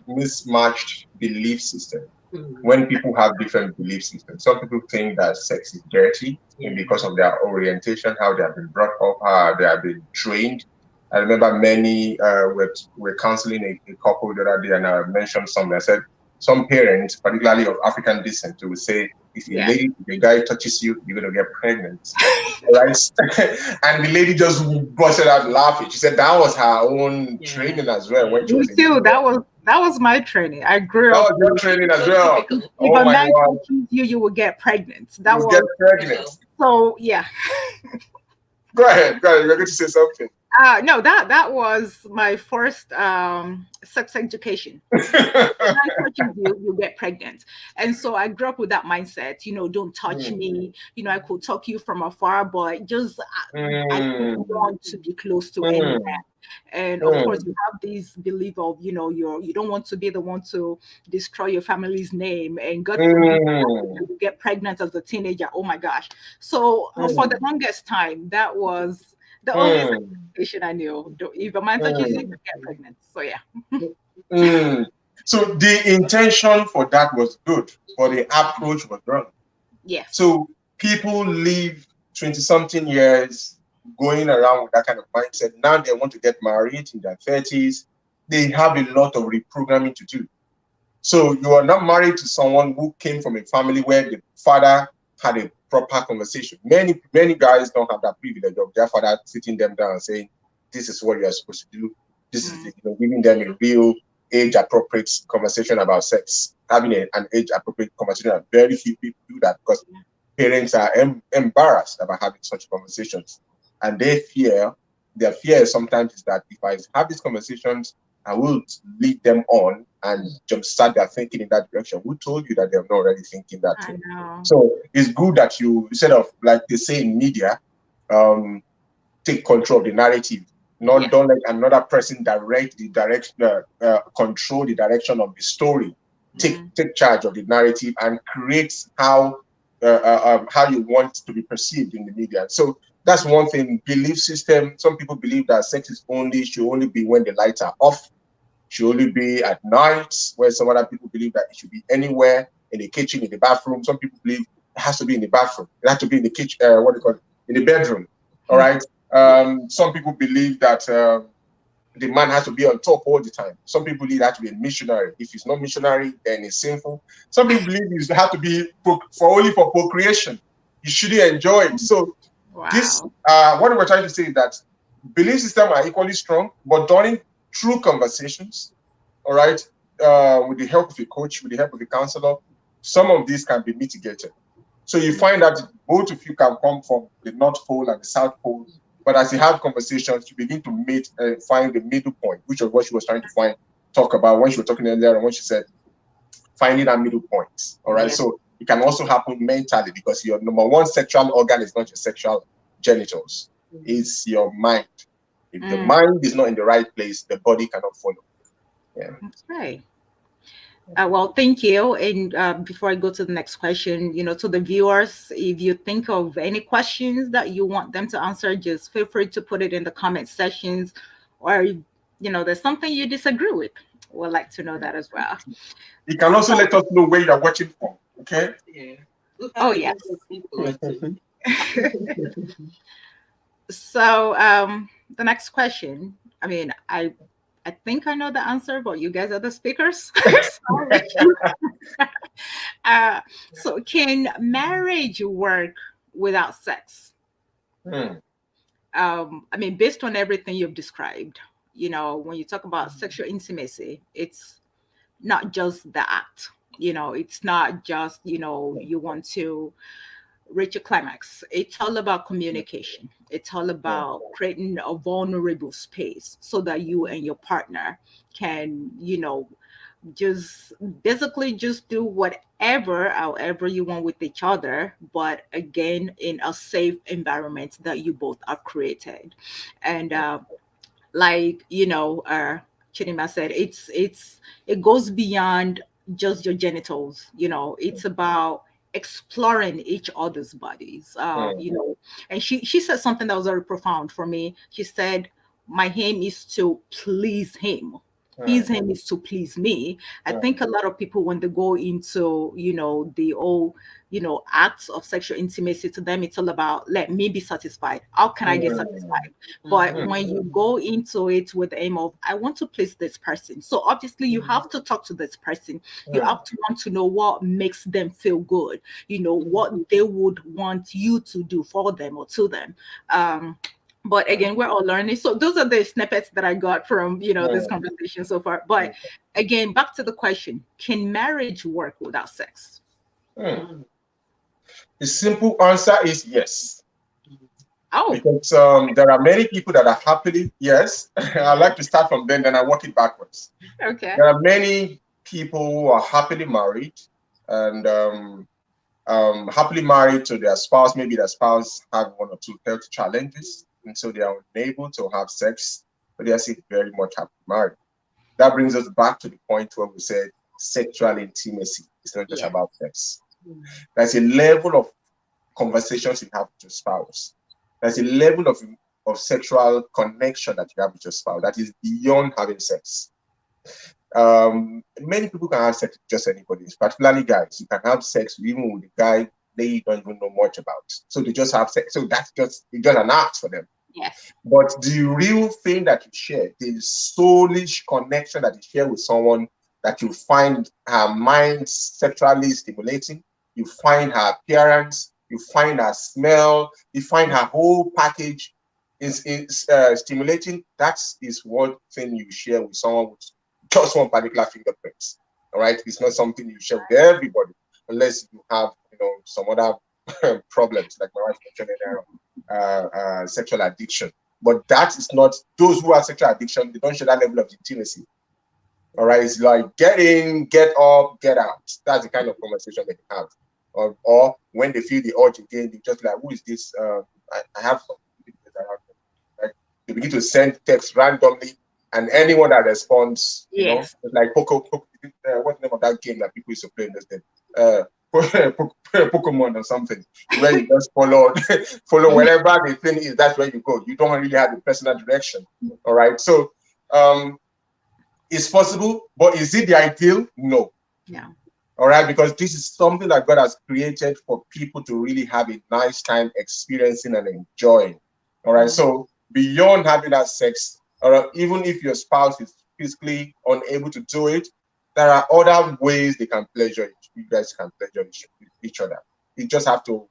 mismatched belief system. When people have different belief systems, some people think that sex is dirty because of their orientation, how they have been brought up, how they have been trained. I remember many were counseling a couple the other day, and I mentioned something. I said some parents, particularly of African descent, will say, if a guy touches you, you're going to get pregnant. Right? And the lady just busted out laughing. She said that was her own training as well when she Me was in too. the. That was my training. I grew That up was your with, training as well. if Oh a my man God. touches you, you will get pregnant. You That will get was pregnant. so yeah. Go ahead. Go ahead. You're going to say something. No, that was my first sex education. Man touches you, you get pregnant. And so I grew up with that mindset, don't touch me. I could talk you from afar, but just I don't want to be close to any man. And of course, you have this belief of, you don't want to be the one to destroy your family's name. And God forbid you get pregnant as a teenager. Oh my gosh. So for the longest time, that was the only education I knew. If a man touches you, you get pregnant. So yeah. So the intention for that was good, but the approach was wrong. Yes. So people live 20-something years going around with that kind of mindset. Now they want to get married in their 30s. They have a lot of reprogramming to do. So you are not married to someone who came from a family where the father had a proper conversation. Many guys don't have that privilege of their father sitting them down and saying, this is what you are supposed to do. This is giving them a real age-appropriate conversation about sex. Having an age-appropriate conversation, very few people do that because parents are embarrassed about having such conversations. And their fear sometimes is that if I have these conversations, I will lead them on and jumpstart their thinking in that direction. Who told you that they're not already thinking that way? So it's good that you, instead of, like they say in media, take control of the narrative. Don't let another person direct the direction, control the direction of the story. Take charge of the narrative and create how you want to be perceived in the media. So that's one thing. Belief system. Some people believe that sex should only be when the lights are off. Should only be at night. Where some other people believe that it should be anywhere, in the kitchen, in the bathroom. Some people believe it has to be in the bathroom. It has to be in the kitchen. What do you call it? In the bedroom. All right. Some people believe that the man has to be on top all the time. Some people believe that to be a missionary. If he's not missionary, then it's sinful. Some people believe you have to be only for procreation. You shouldn't enjoy it. So this, what we're trying to say is that belief systems are equally strong, but during true conversations, all right, with the help of a coach, with the help of a counselor, some of these can be mitigated. So you find that both of you can come from the North Pole and the South Pole, but as you have conversations, you begin to meet and find the middle point, which was what she was trying to talk about when she was talking earlier, and when she said finding that middle point. All right. So it can also happen mentally because your number one sexual organ is not your sexual genitals, it's your mind. If the mind is not in the right place, the body cannot follow. Yeah. That's right. Well, thank you. And before I go to the next question, to the viewers, if you think of any questions that you want them to answer, just feel free to put it in the comment sections, or there's something you disagree with. We'd like to know that as well. You can also let us know where you're watching from. Okay. Yeah. Oh yes. So the next question. I mean, I think I know the answer, but you guys are the speakers. So can marriage work without sex? I mean, based on everything you've described, when you talk about sexual intimacy, it's not just the act. It's not just, you want to reach a climax. It's all about communication. It's all about creating a vulnerable space so that you and your partner can, just basically just do however you want with each other, but again, in a safe environment that you both have created. And like, Chidima said, it goes beyond just your genitals. It's about exploring each other's bodies. And she said something that was very profound for me. She said, my aim is to please him. his aim is to please me. I think a lot of people, when they go into, the old, acts of sexual intimacy, to them, it's all about, let me be satisfied. How can I get satisfied? But when you go into it with the aim of, I want to please this person. So obviously you have to talk to this person. You have to want to know what makes them feel good, what they would want you to do for them or to them. But again, we're all learning. So those are the snippets that I got from, this conversation so far. But again, back to the question, can marriage work without sex? The simple answer is yes. Oh. Because there are many people that are happily, yes. I like to start from then I work it backwards. Okay. There are many people who are happily married and happily married to their spouse. Maybe their spouse have one or two health challenges, and so they are unable to have sex, but they are still very much happily married. That brings us back to the point where we said sexual intimacy is not just about sex. There's a level of conversations you have with your spouse. There's a level of sexual connection that you have with your spouse that is beyond having sex. Many people can have sex with just anybody, particularly guys. You can have sex even with a guy they don't even know much about. So they just have sex. So that's just an act for them. Yes. But the real thing that you share, the soulish connection that you share with someone, that you find her mind sexually stimulating, you find her appearance, you find her smell, you find her whole package is stimulating. That is one thing you share with someone with just one particular fingerprint. All right, it's not something you share with everybody unless you have, some other problems like my wife mentioned, sexual addiction. But that is not, those who have sexual addiction, they don't share that level of intimacy. All right, it's like get in, get up, get out. That's the kind of conversation they have. Or when they feel the urge again, they just like, who is this? I have some people that are, like, they begin to send text randomly, and anyone that responds, yes, like what's the name of that game that people used to play in this day? Pokemon or something, where you just follow wherever the thing is, that's where you go. You don't really have the personal direction. All right. So it's possible, but is it the ideal? No. Yeah. All right, because this is something that God has created for people to really have a nice time experiencing and enjoying. All right. So beyond having that sex, or even if your spouse is physically unable to do it, there are other ways they can pleasure it. You guys can pleasure each other. You just have to,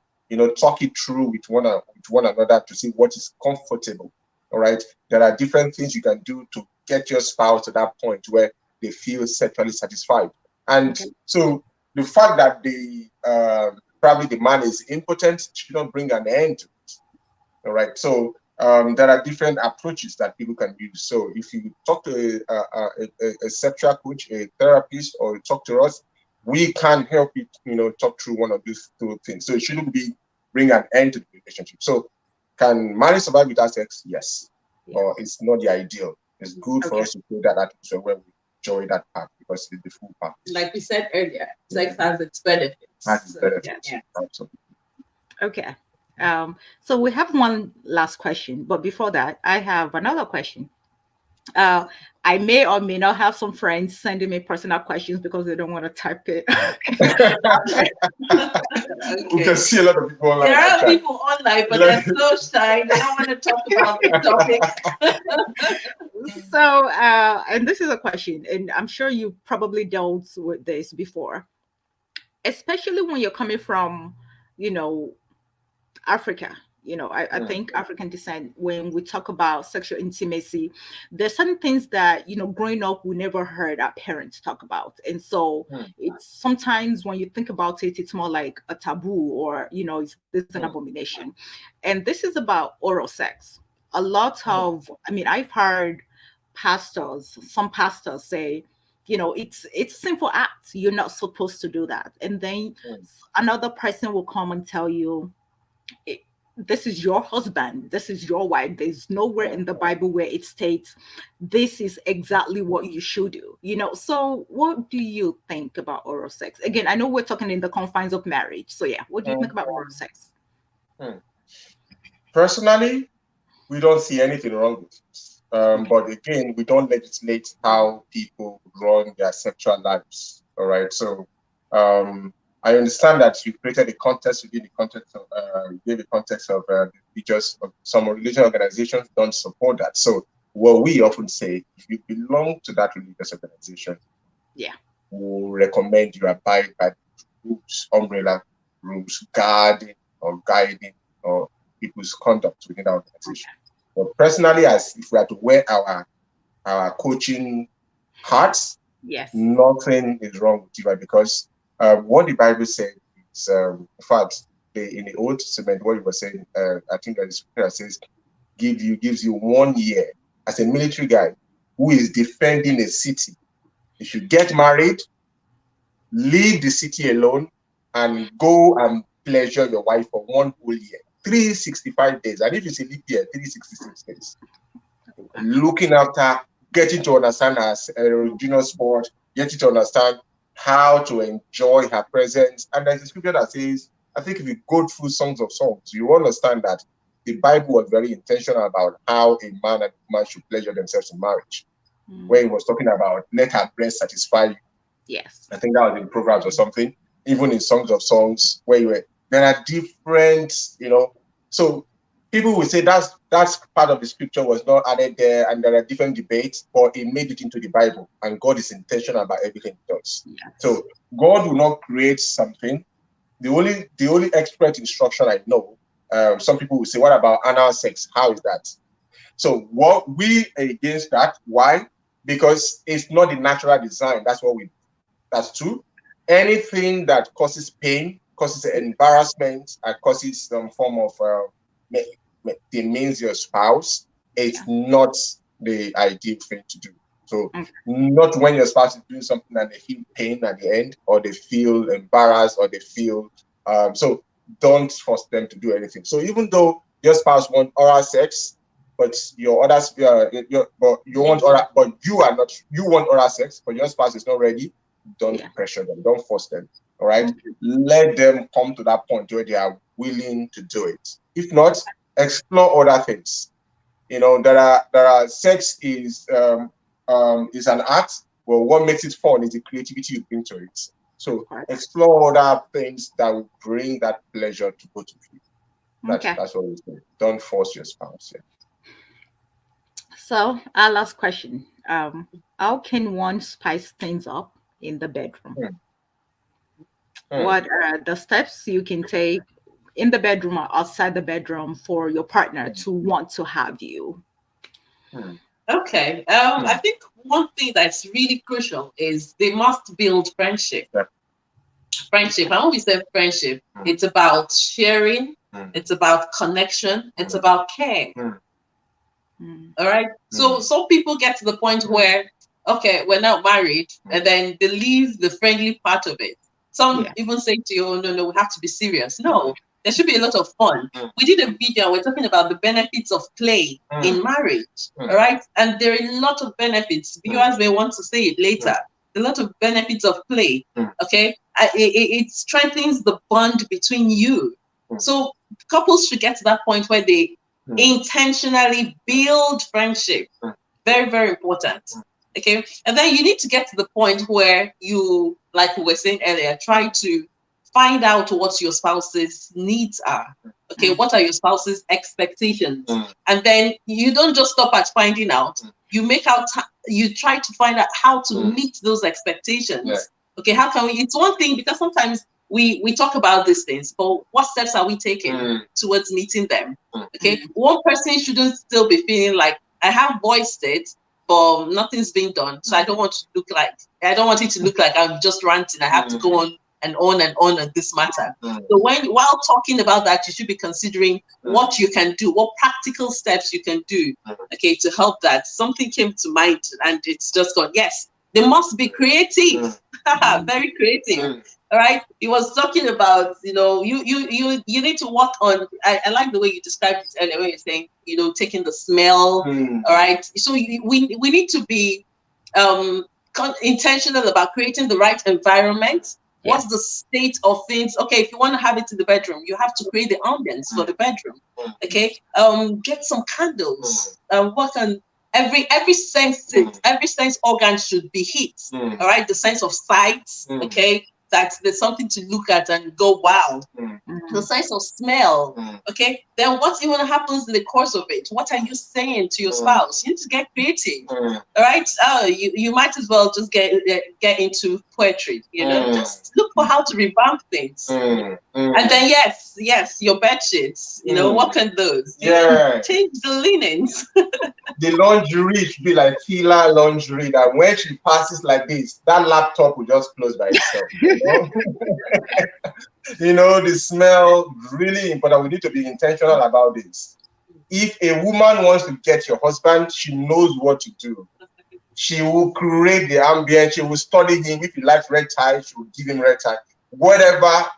talk it through with one another to see what is comfortable. All right. There are different things you can do to get your spouse to that point where they feel sexually satisfied. And so the fact that probably the man is impotent shouldn't bring an end to it. All right. So there are different approaches that people can use. So if you talk to a sexual coach, a therapist, or talk to us, we can help you, talk through one of these two things. So it shouldn't bring an end to the relationship. So can marriage survive without sex? Yes. Or it's not the ideal. It's good for us to play that atmosphere where we enjoy that part because it's the full part. Like we said earlier, sex has its benefits. Absolutely. Okay. So we have one last question, but before that, I have another question. I may or may not have some friends sending me personal questions because they don't want to type it. We can see a lot of people online. There are people online, but they're so shy. They don't want to talk about the topic. So, and this is a question, and I'm sure you probably dealt with this before, especially when you're coming from, Africa. I think African descent, when we talk about sexual intimacy, there's some things that, growing up, we never heard our parents talk about. And so it's sometimes when you think about it, it's more like a taboo or, this is an abomination. And this is about oral sex. A lot of, I've heard some pastors say, it's a sinful act. You're not supposed to do that. And then another person will come and tell you, this is your husband, this is your wife. There's nowhere in the Bible where it states this is exactly what you should do. So what do you think about oral sex? Again, I know we're talking in the confines of marriage. So yeah, what do you think about oral sex? Personally, we don't see anything wrong with it. But again, we don't legislate how people run their sexual lives. All right. So I understand that you created a context within the context of gave the context of religious. Some religious organizations don't support that. So what we often say, if you belong to that religious organization, yeah, we recommend you abide by rules, umbrella rules, guarding or guiding or people's conduct within our organization. But personally, as if we are to wear our coaching hats, yes, nothing is wrong with you, right? Because what the Bible said is, in fact, in the Old Testament, what it was saying, I think that the scripture says, gives you 1 year as a military guy who is defending a city. You should get married, leave the city alone, and go and pleasure your wife for 1 whole year, 365 days. And if it's a leap year, 366 days. Looking after, getting to understand her erogenous sport, getting to understand how to enjoy her presence. And there's a scripture that says, I think if you go through Songs of Songs, you understand that the Bible was very intentional about how a man and a woman should pleasure themselves in marriage. Where he was talking about let her breast satisfy you. yes. I think that was in Proverbs or something. Even in Songs of Songs, where there are different, so people will say that's part of the scripture was not added there, and there are different debates, but it made it into the Bible, and God is intentional about everything he does. Yes. So God will not create something. The only expert instruction I know, some people will say, what about anal sex? How is that? So what we are against that. Why? Because it's not the natural design. That's two. Anything that causes pain, causes embarrassment, and causes some form of demeans your spouse, it's not the ideal thing to do. So not when your spouse is doing something and they feel pain at the end, or they feel embarrassed, or they feel so don't force them to do anything. So even though your spouse wants oral sex, but your others, but you want oral, but you want oral sex, but your spouse is not ready. Don't pressure them. Don't force them. All right. Let them come to that point where they are willing to do it. If not, explore other things. There are sex is an art. Well, what makes it fun is the creativity you bring to it. So explore other things that will bring that pleasure to both of you. That's what we say. Don't force your spouse. Yeah. So our last question. How can one spice things up in the bedroom? What are the steps you can take in the bedroom or outside the bedroom for your partner to want to have you? Okay. I think one thing that's really crucial is they must build friendship. Friendship. And when we say friendship, it's about sharing, it's about connection, it's about care. All right. So some people get to the point where, okay, we're not married, and then they leave the friendly part of it. Some even say to you, oh, no, we have to be serious. No, there should be a lot of fun. We did a video, we're talking about the benefits of play in marriage. All right. And there are a lot of benefits. Viewers may want to say it later. A lot of benefits of play. Okay. It strengthens the bond between you. So couples should get to that point where they intentionally build friendship. Very, very important. Okay. And then you need to get to the point where you, like we were saying earlier, try to find out what your spouse's needs are. Okay. What are your spouse's expectations? And then you don't just stop at finding out. You you try to find out how to meet those expectations. Okay. How can we? It's one thing because sometimes we talk about these things, but what steps are we taking towards meeting them? Okay. One person shouldn't still be feeling like I have voiced it, but nothing's being done. So I don't want it to look like I'm just ranting. I have to go on and on this matter. So while talking about that, you should be considering what you can do, what practical steps you can do, okay, to help that. Something came to mind and it's just gone. Yes, they must be creative, very creative. All right. He was talking about, you need to work on. I like the way you described it earlier, when you're saying, taking the smell. All right. So we need to be intentional about creating the right environment. What's the state of things? Okay, if you want to have it in the bedroom, you have to create the ambience for the bedroom. Okay. Get some candles. Work on every sense organ should be hit. All right, the sense of sight, okay, that there's something to look at and go, wow. The sense of smell, okay. Then what even happens in the course of it? What are you saying to your spouse? You need to get creative, all right. You might as well just get into poetry, just look for how to revamp things. And then yes, your bed sheets, what can those? Change the linens. The lingerie should be like Fila lingerie, that when she passes like this, that laptop will just close by itself. The smell, really important. We need to be intentional about this. If a woman wants to get your husband, she knows what to do. She will create the ambience. She will study him. If he likes red tie, she will give him red tie. Whatever,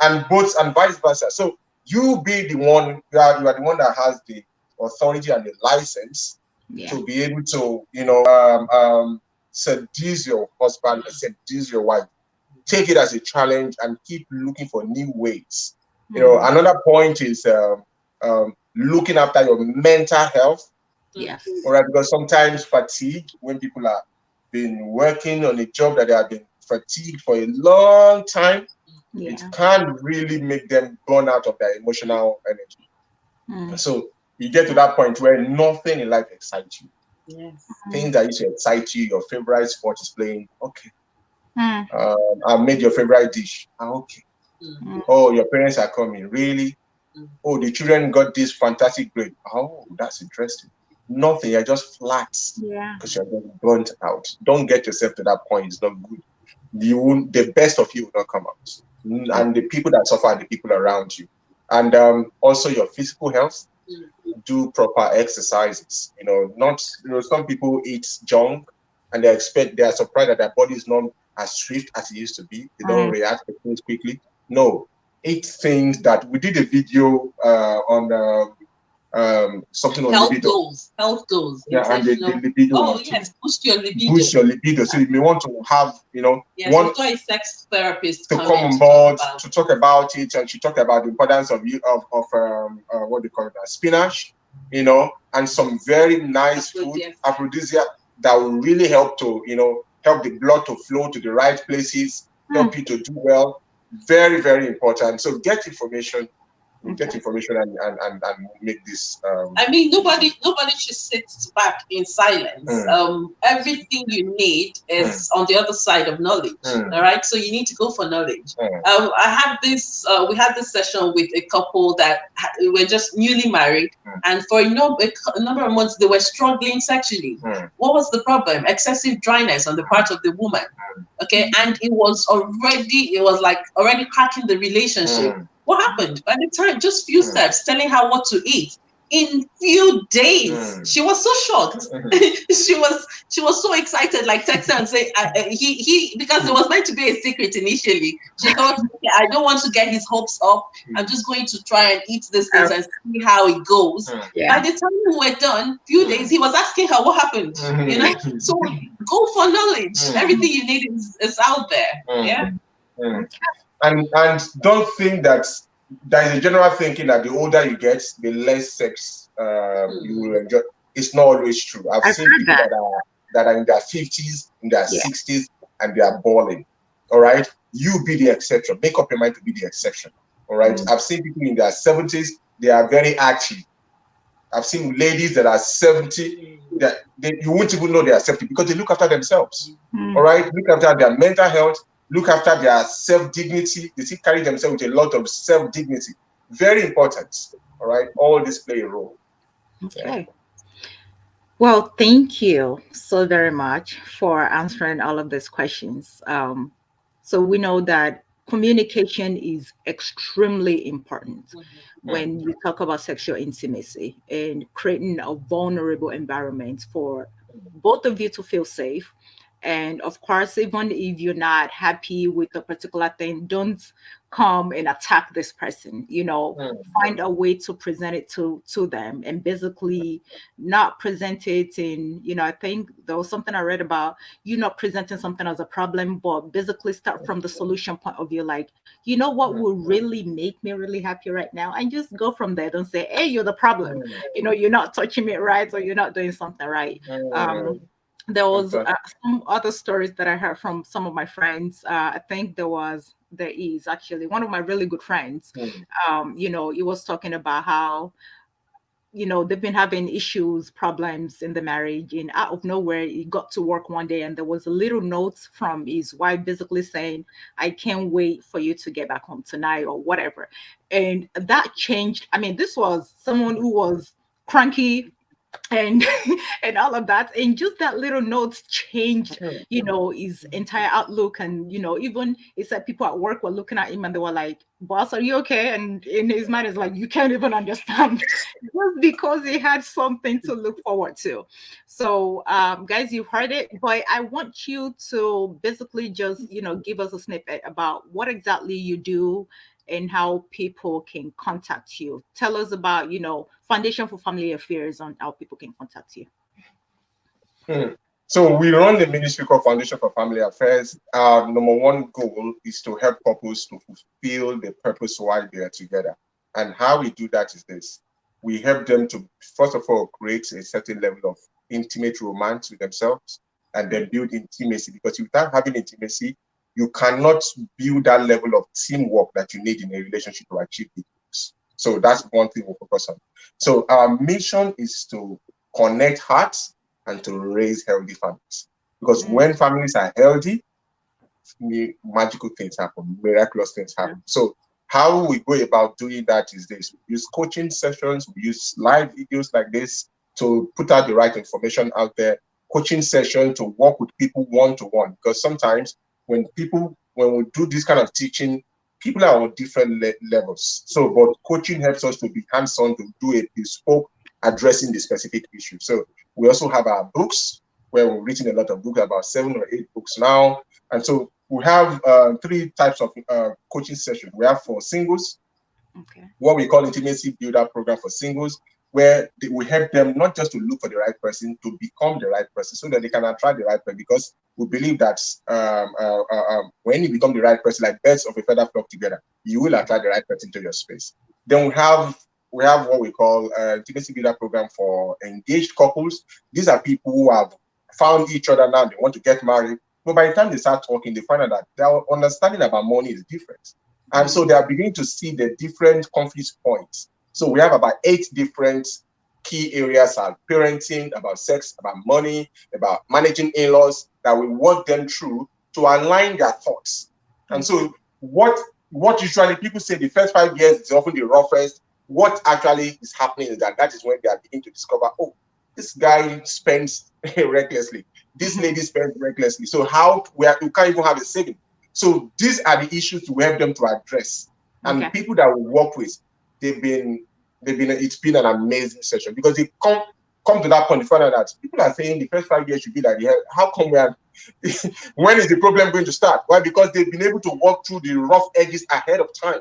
and both and vice versa. So you be the one, you are the one that has the authority and the license to be able to, seduce your husband, seduce your wife. Take it as a challenge and keep looking for new ways. Another point is looking after your mental health. Yes. All right, because sometimes fatigue, when people are been working on a job that they have been fatigued for a long time, it can really make them burn out of their emotional energy. So you get to that point where nothing in life excites you. Yes. Things that used to excite you, your favorite sport is playing. Okay. I made your favorite dish. Okay. Oh, your parents are coming. Really? Oh, the children got this fantastic grade. Oh, that's interesting. Nothing. You're just flat. Because you're just burnt out. Don't get yourself to that point. It's not good. The best of you will not come out. And the people that suffer are the people around you. And also your physical health. Do proper exercises. Some people eat junk and they are surprised that their body is not as swift as it used to be. They don't react to things quickly. No, eat things that we did a video on something on libido. Health goals. Yeah, and the libido. Oh yes, boost your libido. Boost your libido. So you may want to have, one a sex therapist to come on board to talk about it, and she talked about the importance of what they call it, spinach, and some very nice food, aphrodisiac, that will really help to, help the blood to flow to the right places, help you to do well. Very, very important. So get information. Get information and make this. I mean, nobody should sit back in silence. Everything you need is on the other side of knowledge. All right, so you need to go for knowledge. I had this. We had this session with a couple that were just newly married, and for a number of months they were struggling sexually. What was the problem? Excessive dryness on the part of the woman. Okay, and it was already cracking the relationship. What happened? By the time, just few steps, telling her what to eat. In few days, she was so shocked. she was so excited, like text her and say, he because it was meant to be a secret initially. She thought, okay, I don't want to get his hopes up. I'm just going to try and eat this things and see how it goes. By the time we were done, few days, he was asking her what happened. So go for knowledge. Everything you need is out there. And don't think that there is a general thinking that the older you get, the less sex you will enjoy. It's not always true. I've seen people that are in their 50s, in their 60s, and they are balling. All right? You be the exception. Make up your mind to be the exception. All right? I've seen people in their 70s, they are very active. I've seen ladies that are 70 that you won't even know they are 70 because they look after themselves. All right? Look after their mental health. Look after their self-dignity. They still carry themselves with a lot of self-dignity. Very important. All right. All this play a role. Okay. Well, thank you so very much for answering all of these questions. So we know that communication is extremely important when you talk about sexual intimacy and creating a vulnerable environment for both of you to feel safe And of course, even if you're not happy with a particular thing, don't come and attack this person. Find a way to present it to them, and basically not present it in, I think there was something I read about you not presenting something as a problem, but basically start from the solution point of view. Like, what will really make me really happy right now, and just go from there. Don't say, hey, you're the problem, you're not touching me right, or you're not doing something right. There was some other stories that I heard from some of my friends. I think there is actually one of my really good friends. He was talking about how, they've been having issues, problems in the marriage, and out of nowhere, he got to work one day, and there was a little note from his wife basically saying, I can't wait for you to get back home tonight, or whatever. And that changed. I mean, this was someone who was cranky and and all of that, and just that little note changed his entire outlook. And even he said people at work were looking at him and they were like, boss, are you okay? And in his mind is like, you can't even understand. Just because he had something to look forward to. So guys, you've heard it, but I want you to basically just give us a snippet about what exactly you do and how people can contact you. Tell us about, Foundation for Family Affairs, on how people can contact you. So we run the ministry called Foundation for Family Affairs. Our number one goal is to help couples to fulfill the purpose why they are together. And how we do that is this. We help them to, first of all, create a certain level of intimate romance with themselves, and then build intimacy. Because without having intimacy, you cannot build that level of teamwork that you need in a relationship to achieve it. So that's one thing we'll focus on. So our mission is to connect hearts and to raise healthy families. Because when families are healthy, magical things happen, miraculous things happen. So how we go about doing that is this. We use coaching sessions, we use live videos like this to put out the right information out there, coaching session to work with people one-to-one. Because sometimes when we do this kind of teaching, people are on different levels. So, but coaching helps us to be hands-on, to do a bespoke addressing the specific issue. So we also have our books, where we've written a lot of books, about 7 or 8 books now. And so we have 3 types of coaching sessions. We have for singles, what we call Intimacy Builder Program for singles, where we help them not just to look for the right person, to become the right person, so that they can attract the right person. Because we believe that when you become the right person, like birds of a feather flock together, you will attract the right person to your space. Then we have what we call Intimacy Builder Program for engaged couples. These are people who have found each other now, they want to get married, but by the time they start talking, they find out that their understanding about money is different. And so they are beginning to see the different conflict points. So we have about 8 different key areas of parenting, about sex, about money, about managing in-laws, that we work them through to align their thoughts. And so what usually people say the first 5 years is often the roughest. What actually is happening is that is when they are beginning to discover, oh, this guy spends recklessly. This lady spends recklessly. So you can't even have a saving. So these are the issues we help them to address. And people that we work with, it's been an amazing session, because they come to that point, they find out that people are saying the first 5 years should be like, how come when is the problem going to start? Why? Because they've been able to walk through the rough edges ahead of time.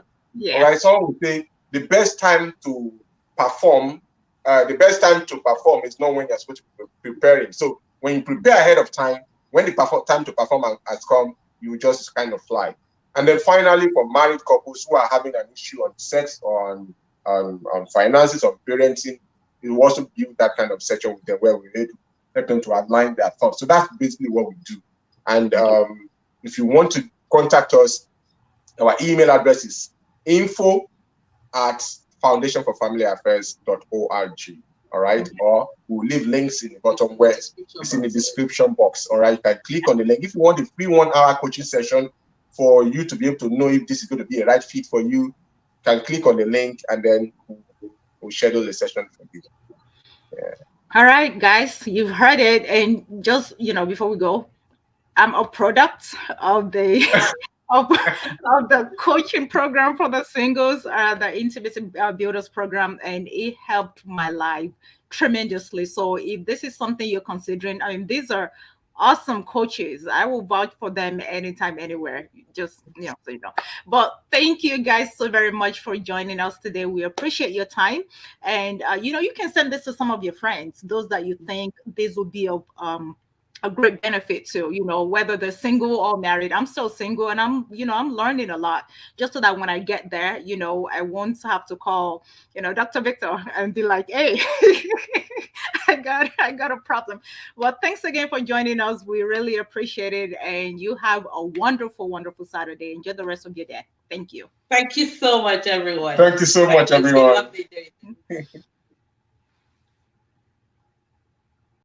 All right. Someone would say the best time to perform is not when you're supposed to be preparing. So when you prepare ahead of time, when the time to perform has come, you just kind of fly. And then finally, for married couples who are having an issue on sex, or on finances, on parenting, we also build that kind of session with them, where we help them to align their thoughts. So that's basically what we do. And if you want to contact us, our email address is info@foundationforfamilyaffairs.org. All right. Or we'll leave links in the bottom where it's in the description box. All right. You can click on the link. If you want a free 1-hour coaching session for you to be able to know if this is going to be a right fit for you, you can click on the link, and then we'll schedule a session for you. All right, guys, you've heard it. And just, before we go, I'm a product of the of the coaching program for the singles, the Intimacy Builders program, and it helped my life tremendously. So if this is something you're considering, I mean, these are awesome coaches. I will vouch for them anytime, anywhere. Just, so you know. But thank you guys so very much for joining us today. We appreciate your time, and you can send this to some of your friends, those that you think this will be of a great benefit to, whether they're single or married. I'm still single, and I'm learning a lot, just so that when I get there, I won't have to call, Dr. Victor and be like, hey, I got a problem. Well, thanks again for joining us. We really appreciate it. And you have a wonderful, wonderful Saturday. Enjoy the rest of your day. Thank you. Thank you so much, everyone. Thank you so much, It's been everyone. lovely day.